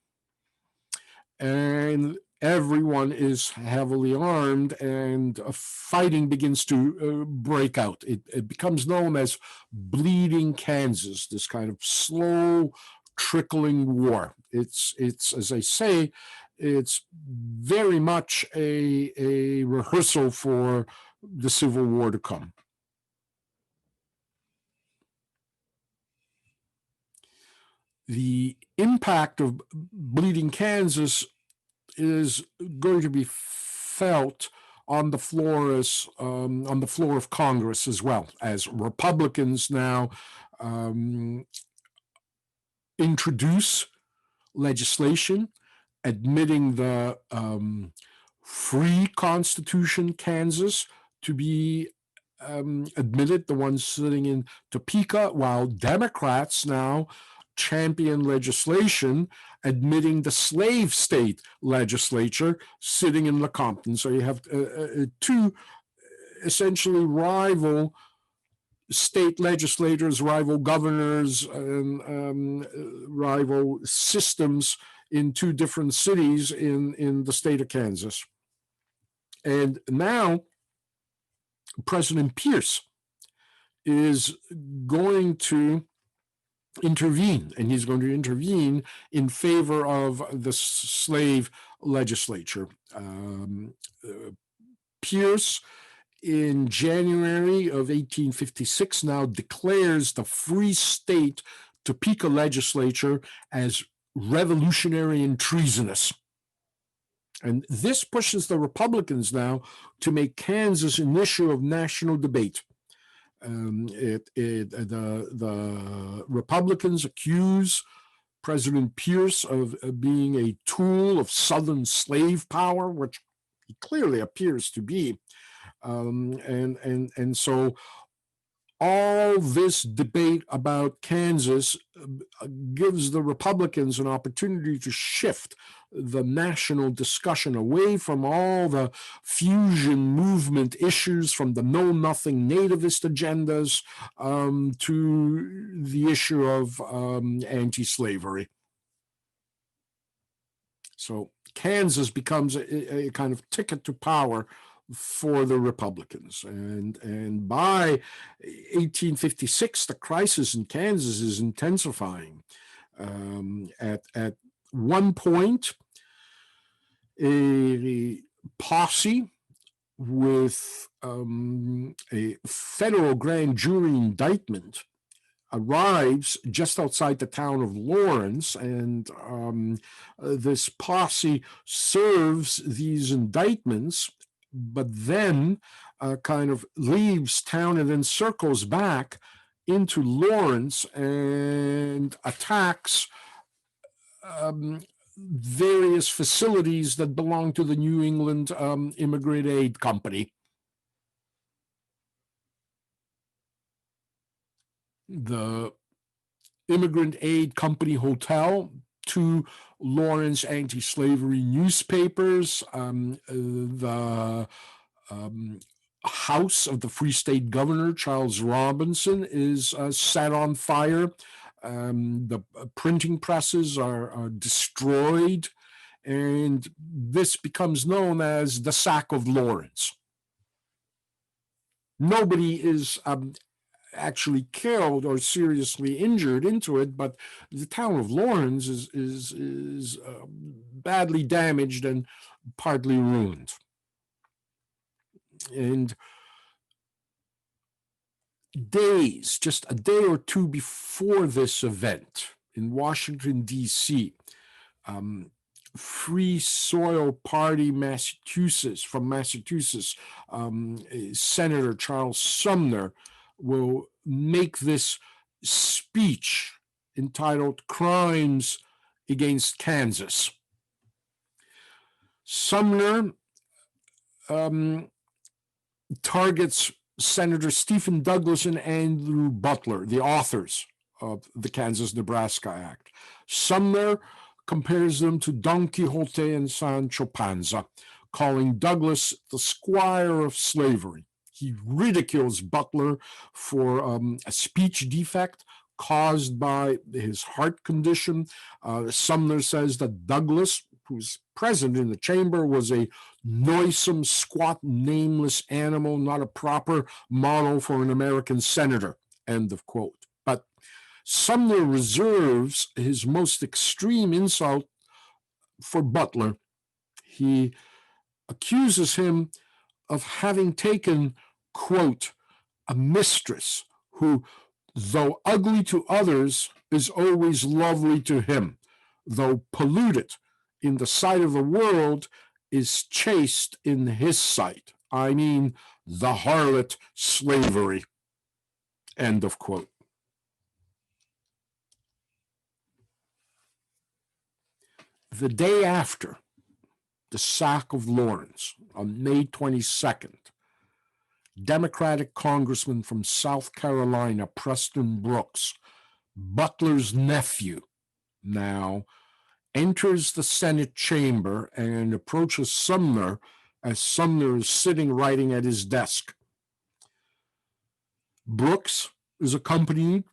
and everyone is heavily armed, and fighting begins to break out. It becomes known as Bleeding Kansas, this kind of slow trickling war. It's as I say, it's very much a rehearsal for the Civil War to come. The impact of Bleeding Kansas is going to be felt on the floor of Congress as well, as Republicans now introduce legislation admitting the free Constitution Kansas to be admitted, the ones sitting in Topeka, while Democrats now champion legislation admitting the slave state legislature sitting in Lecompton. So you have two essentially rival state legislators, rival governors, and rival systems in two different cities in the state of Kansas. And now President Pierce is going to intervene, and he's going to intervene in favor of the slave legislature. Pierce, in January of 1856, now declares the Free State Topeka legislature as revolutionary and treasonous. And this pushes the Republicans now to make Kansas an issue of national debate. The Republicans accuse President Pierce of being a tool of Southern slave power, which he clearly appears to be. And so all this debate about Kansas gives the Republicans an opportunity to shift the national discussion away from all the fusion movement issues, from the know-nothing nativist agendas, to the issue of anti-slavery. So Kansas becomes a kind of ticket to power for the Republicans. And by 1856, the crisis in Kansas is intensifying. At one point, a posse with a federal grand jury indictment arrives just outside the town of Lawrence, and this posse serves these indictments, but then kind of leaves town and then circles back into Lawrence and attacks various facilities that belong to the New England Immigrant Aid Company. The Immigrant Aid Company Hotel, two Lawrence anti-slavery newspapers, the house of the Free State Governor, Charles Robinson, is set on fire. The printing presses are destroyed, and this becomes known as the Sack of Lawrence. Nobody is actually killed or seriously injured into it, but the town of Lawrence is badly damaged and partly ruined. And just a day or two before this event in Washington, D.C., Free Soil Party from Massachusetts, Senator Charles Sumner will make this speech entitled "Crimes Against Kansas." Sumner targets Senator Stephen Douglas and Andrew Butler, the authors of the Kansas-Nebraska Act. Sumner compares them to Don Quixote and Sancho Panza, calling Douglas the squire of slavery. He ridicules Butler for a speech defect caused by his heart condition. Sumner says that Douglas, who's present in the chamber, was a noisome, squat, nameless animal, not a proper model for an American senator, end of quote. But Sumner reserves his most extreme insult for Butler. He accuses him of having taken, quote, a mistress who, though ugly to others, is always lovely to him, though polluted in the sight of the world, is chaste in his sight. I mean, the harlot slavery, end of quote. The day after the sack of Lawrence, on May 22nd, Democratic Congressman from South Carolina, Preston Brooks, Butler's nephew, now enters the Senate chamber and approaches Sumner as Sumner is sitting writing at his desk. Brooks is accompanied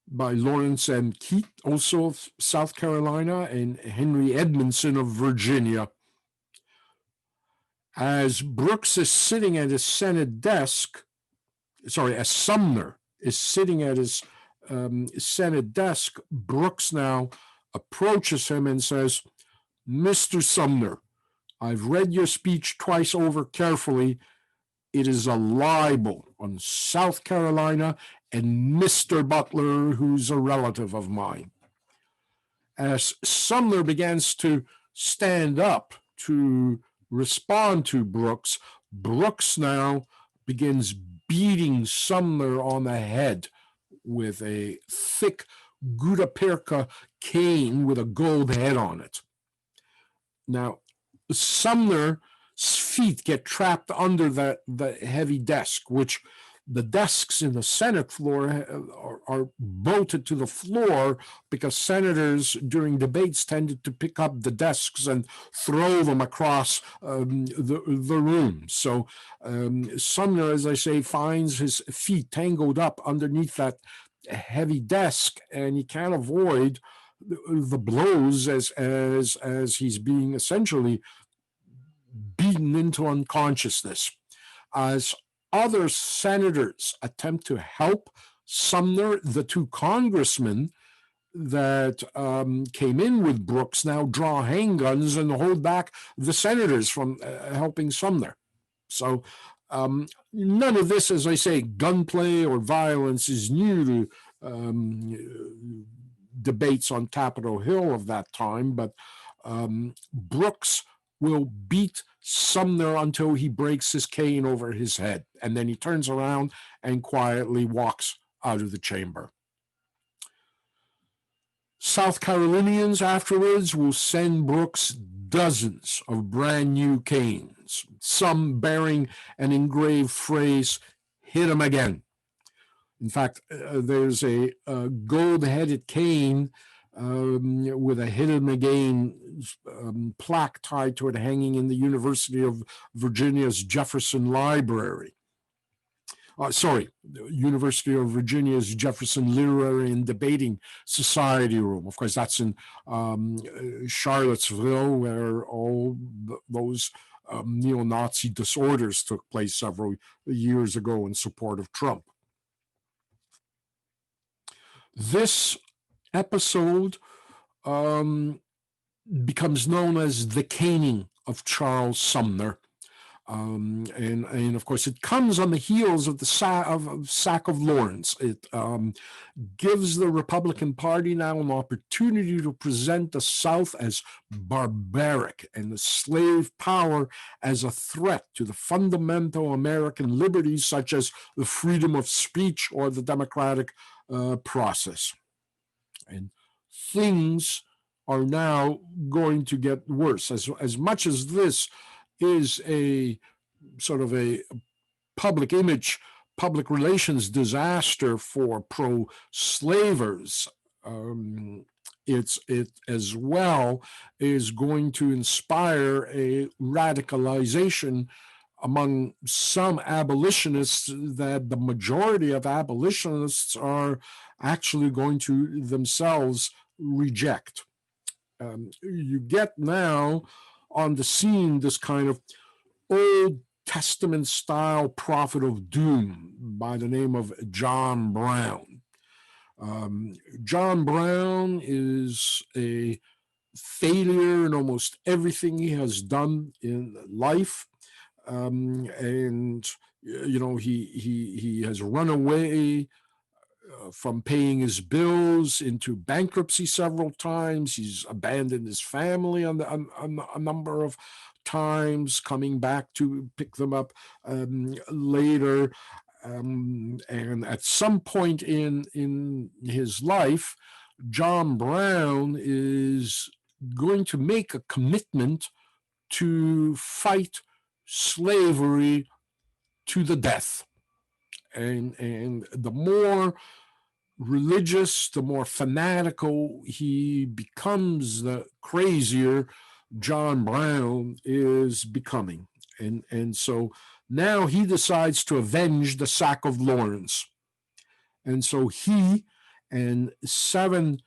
by Lawrence M. Keith, also of South Carolina, and Henry Edmondson of Virginia. As Brooks is sitting at his Senate desk, as Sumner is sitting at his Senate desk, Brooks now approaches him and says, "Mr. Sumner, I've read your speech twice over carefully. It is a libel on South Carolina and Mr. Butler, who's a relative of mine." As Sumner begins to stand up to respond to Brooks, Brooks now begins beating Sumner on the head with a thick Gutta Percha cane with a gold head on it. Now, Sumner's feet get trapped under the heavy desk, which the desks in the Senate floor are bolted to the floor because senators during debates tended to pick up the desks and throw them across the room. So Sumner, as I say, finds his feet tangled up underneath that heavy desk, and he can't avoid the blows as he's being essentially beaten into unconsciousness. As other senators attempt to help Sumner, the two congressmen that came in with Brooks now draw handguns and hold back the senators from helping Sumner. So none of this, as I say, gunplay or violence is new to debates on Capitol Hill of that time, but Brooks will beat Sumner until he breaks his cane over his head, and then he turns around and quietly walks out of the chamber. South Carolinians afterwards will send Brooks dozens of brand new canes, some bearing an engraved phrase, "Hit him again." In fact, there's a gold-headed cane with a "Hit him again" plaque tied to it hanging in the University of Virginia's Jefferson Library. University of Virginia's Jefferson Literary and Debating Society room. Of course, that's in Charlottesville, where all those neo-Nazi disorders took place several years ago in support of Trump. This episode becomes known as the caning of Charles Sumner. And of course, it comes on the heels of the sack of Lawrence. It gives the Republican Party now an opportunity to present the South as barbaric and the slave power as a threat to the fundamental American liberties, such as the freedom of speech or the democratic process. And things are now going to get worse. As much as this is a sort of a public image, public relations disaster for pro-slavers, it as well is going to inspire a radicalization among some abolitionists that the majority of abolitionists are actually going to themselves reject. You get now on the scene this kind of Old Testament style prophet of doom by the name of John Brown. John Brown is a failure in almost everything he has done in life. And he has run away from paying his bills into bankruptcy several times. He's abandoned his family on a number of times, coming back to pick them up later. And at some point in his life, John Brown is going to make a commitment to fight slavery to the death. And the more religious, the more fanatical he becomes, the crazier John Brown is becoming. And so now he decides to avenge the sack of Lawrence. And so he and 7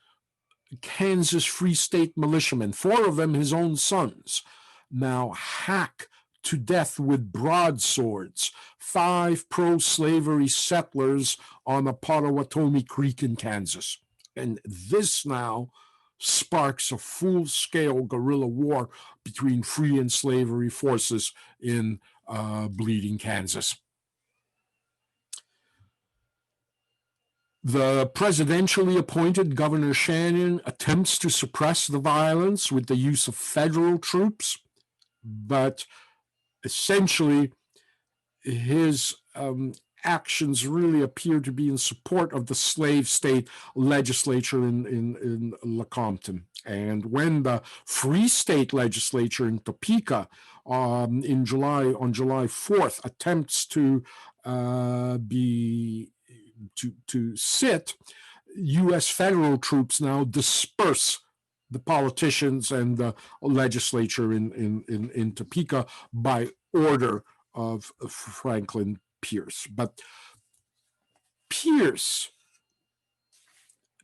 Kansas Free State militiamen, 4 of them his own sons, now hack to death with broadswords 5 pro-slavery settlers on the Potawatomi Creek in Kansas. And this now sparks a full-scale guerrilla war between free and slavery forces in bleeding Kansas. The presidentially appointed Governor Shannon attempts to suppress the violence with the use of federal troops, but essentially his actions really appear to be in support of the slave state legislature in Lecompton. And when the Free State legislature in Topeka on July 4th attempts to sit, U.S. federal troops now disperse the politicians and the legislature in Topeka by order of Franklin Pierce. But Pierce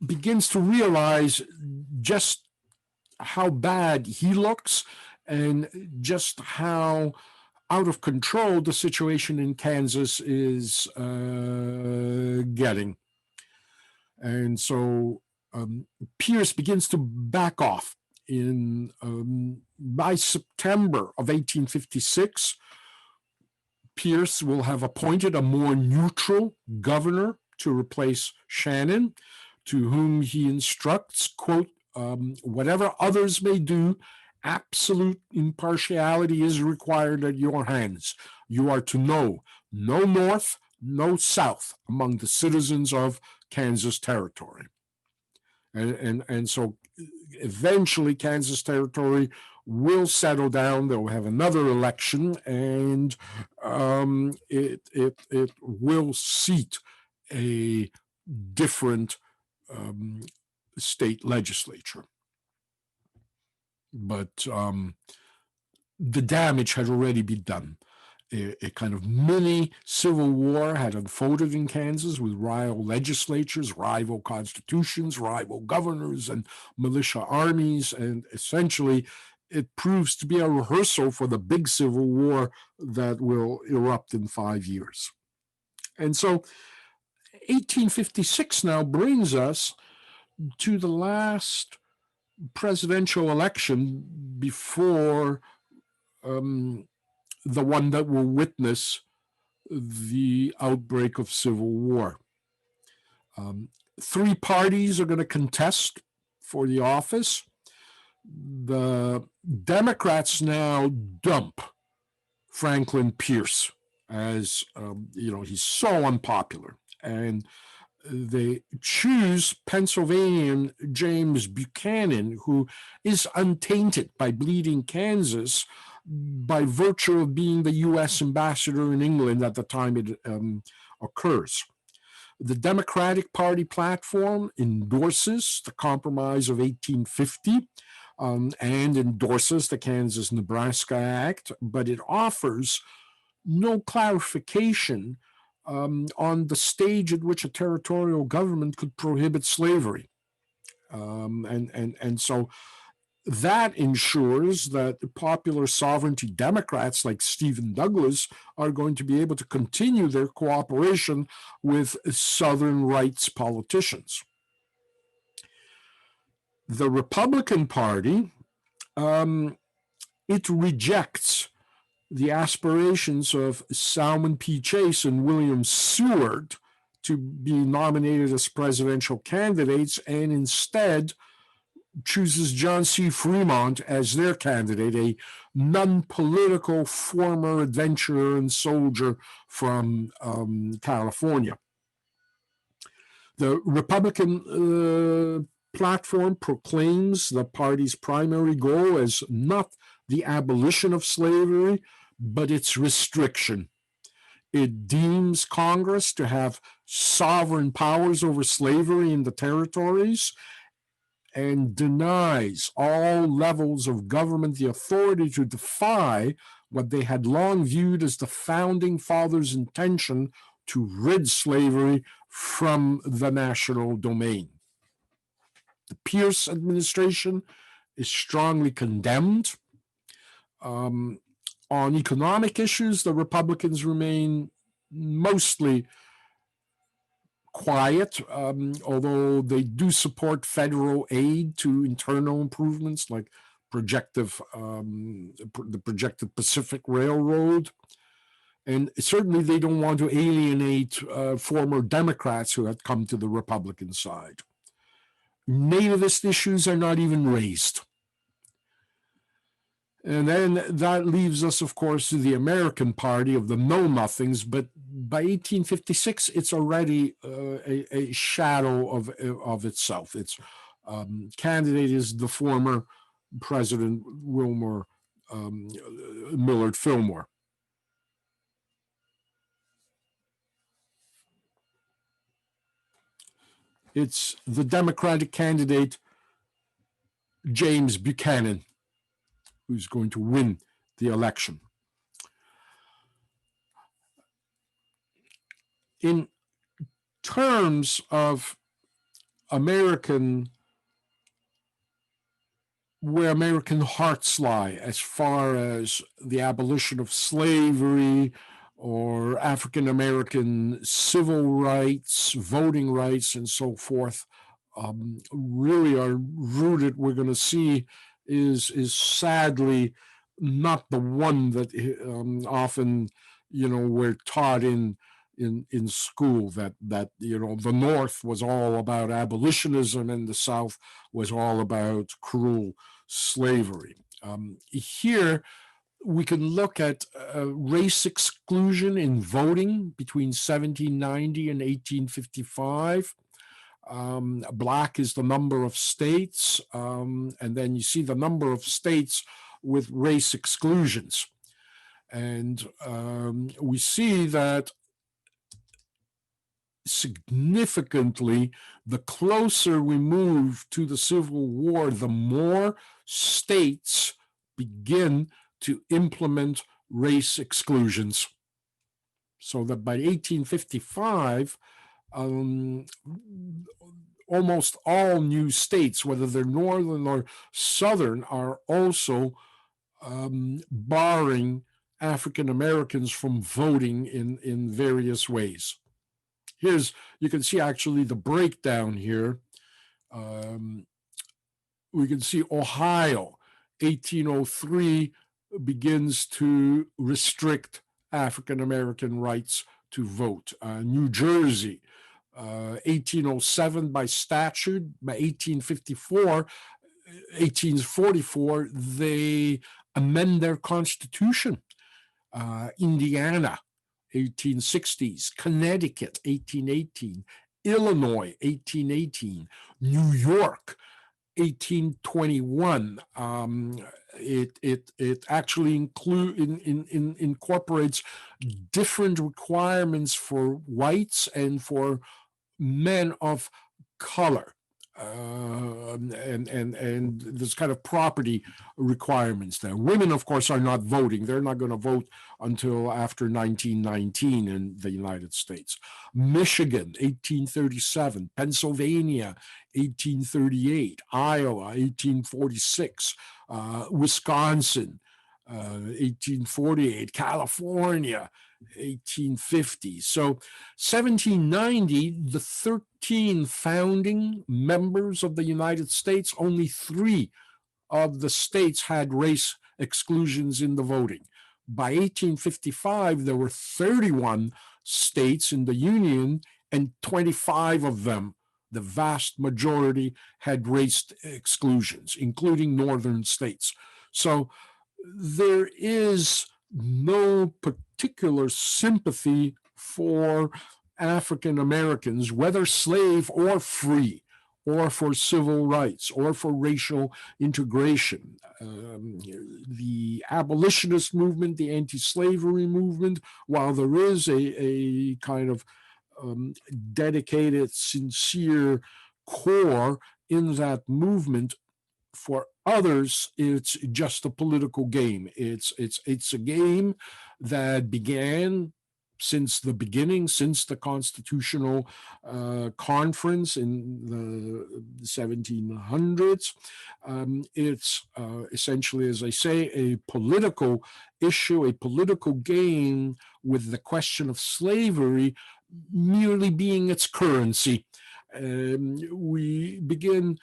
begins to realize just how bad he looks and just how out of control the situation in Kansas is getting. And so Pierce begins to back off. By September of 1856, Pierce will have appointed a more neutral governor to replace Shannon, to whom he instructs, quote, whatever others may do, absolute impartiality is required at your hands. You are to know no North, no South among the citizens of Kansas Territory. And so eventually Kansas Territory will settle down. They'll have another election, and it will seat a different state legislature. But the damage had already been done. A kind of mini civil war had unfolded in Kansas with rival legislatures, rival constitutions, rival governors, and militia armies. And essentially, it proves to be a rehearsal for the big civil war that will erupt in 5 years. And so 1856 now brings us to the last presidential election before the one that will witness the outbreak of civil war. 3 parties are going to contest for the office. The Democrats now dump Franklin Pierce as, he's so unpopular. And they choose Pennsylvanian James Buchanan, who is untainted by bleeding Kansas by virtue of being the U.S. ambassador in England at the time it occurs. The Democratic Party platform endorses the Compromise of 1850 and endorses the Kansas-Nebraska Act, but it offers no clarification on the stage at which a territorial government could prohibit slavery. And so that ensures that popular sovereignty Democrats like Stephen Douglas are going to be able to continue their cooperation with Southern rights politicians. The Republican Party, it rejects the aspirations of Salmon P. Chase and William Seward to be nominated as presidential candidates, and instead chooses John C. Fremont as their candidate, a non-political former adventurer and soldier from California. The Republican platform proclaims the party's primary goal as not the abolition of slavery, but its restriction. It deems Congress to have sovereign powers over slavery in the territories and denies all levels of government the authority to defy what they had long viewed as the founding fathers' intention to rid slavery from the national domain. The Pierce administration is strongly condemned. On economic issues, the Republicans remain mostly quiet, although they do support federal aid to internal improvements like the projected Pacific Railroad. And certainly they don't want to alienate former Democrats who had come to the Republican side. Nativist issues are not even raised. And then that leaves us, of course, to the American Party of the know-nothings. But by 1856, it's already a shadow of itself. Its candidate is the former President Millard Fillmore. It's the Democratic candidate, James Buchanan, who's going to win the election. In terms of where American hearts lie as far as the abolition of slavery or African American civil rights, voting rights, and so forth, really are rooted, we're going to see, is sadly not the one that often, we're taught in school, that the North was all about abolitionism and the South was all about cruel slavery. Here we can look at race exclusion in voting between 1790 and 1855. Black is the number of states, and then you see the number of states with race exclusions. And we see that significantly, the closer we move to the Civil War, the more states begin to implement race exclusions. So that by 1855, almost all new states, whether they're northern or southern, are also barring African Americans from voting in various ways. You can see actually the breakdown here. We can see Ohio, 1803, begins to restrict African American rights to vote. New Jersey, 1807 by statute. By 1844, they amend their constitution. Indiana, 1860s, Connecticut, 1818, Illinois, 1818, New York, 1821. It actually incorporates different requirements for whites and for men of color. And there's kind of property requirements there. Women, of course, are not voting. They're not going to vote until after 1919 in the United States. Michigan, 1837. Pennsylvania, 1838. Iowa, 1846. Wisconsin, 1848. California, 1850. So 1790, the 13 founding members of the United States, only 3 of the states had race exclusions in the voting. By 1855, there were 31 states in the Union, and 25 of them, the vast majority, had race exclusions, including northern states. So there is no particular sympathy for African Americans, whether slave or free, or for civil rights, or for racial integration. The abolitionist movement, the anti-slavery movement, while there is a kind of dedicated, sincere core in that movement, for others, it's just a political game. It's a game that began since the beginning, since the Constitutional Conference in the 1700s. It's essentially, as I say, a political issue, a political game, with the question of slavery merely being its currency. We begin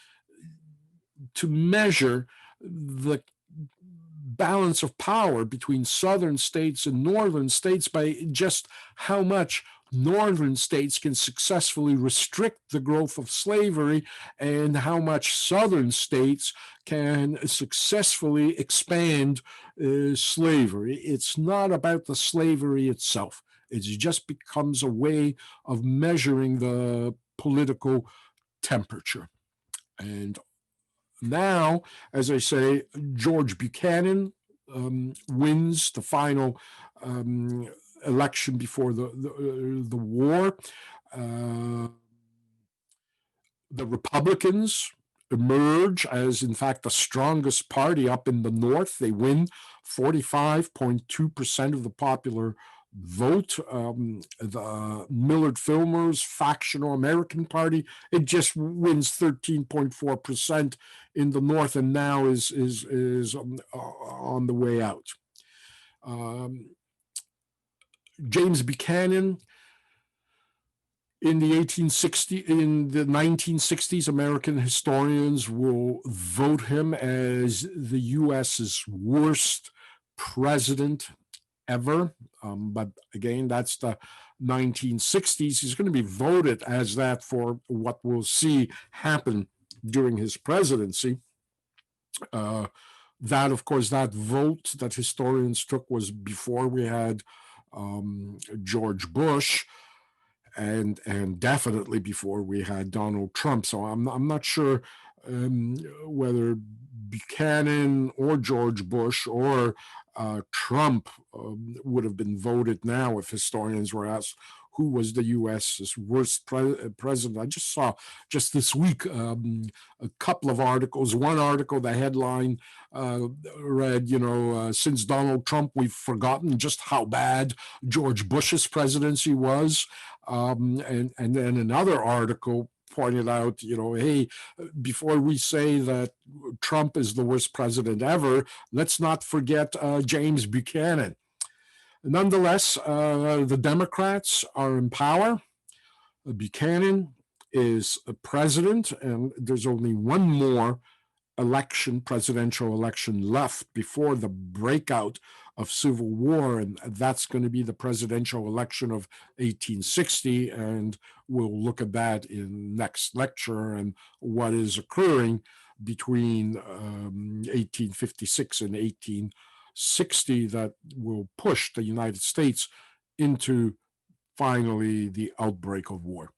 to measure the balance of power between southern states and northern states by just how much northern states can successfully restrict the growth of slavery and how much southern states can successfully expand slavery. It's not about the slavery itself. It just becomes a way of measuring the political temperature. And now, as I say, George Buchanan wins the final election before the war. The Republicans emerge as, in fact, the strongest party up in the North. They win 45.2% of the popular vote. The Millard Fillmore's factional American Party, it just wins 13.4% in the North, and now is on the way out. James Buchanan, in the 1960s, American historians will vote him as the U.S.'s worst president ever. But again, that's the 1960s. He's going to be voted as that for what we'll see happen during his presidency. That, of course, that vote that historians took was before we had George Bush, and definitely before we had Donald Trump. So I'm not sure whether Buchanan or George Bush or Trump would have been voted now if historians were asked who was the U.S.'s worst president. I just saw just this week a couple of articles. One article, the headline read, since Donald Trump, we've forgotten just how bad George Bush's presidency was. And then another article pointed out, hey, before we say that Trump is the worst president ever, let's not forget James Buchanan. Nonetheless, the Democrats are in power. Buchanan is a president, and there's only one more presidential election left before the breakout of civil war, and that's going to be the presidential election of 1860, and we'll look at that in next lecture and what is occurring between 1856 and 1860 that will push the United States into finally the outbreak of war.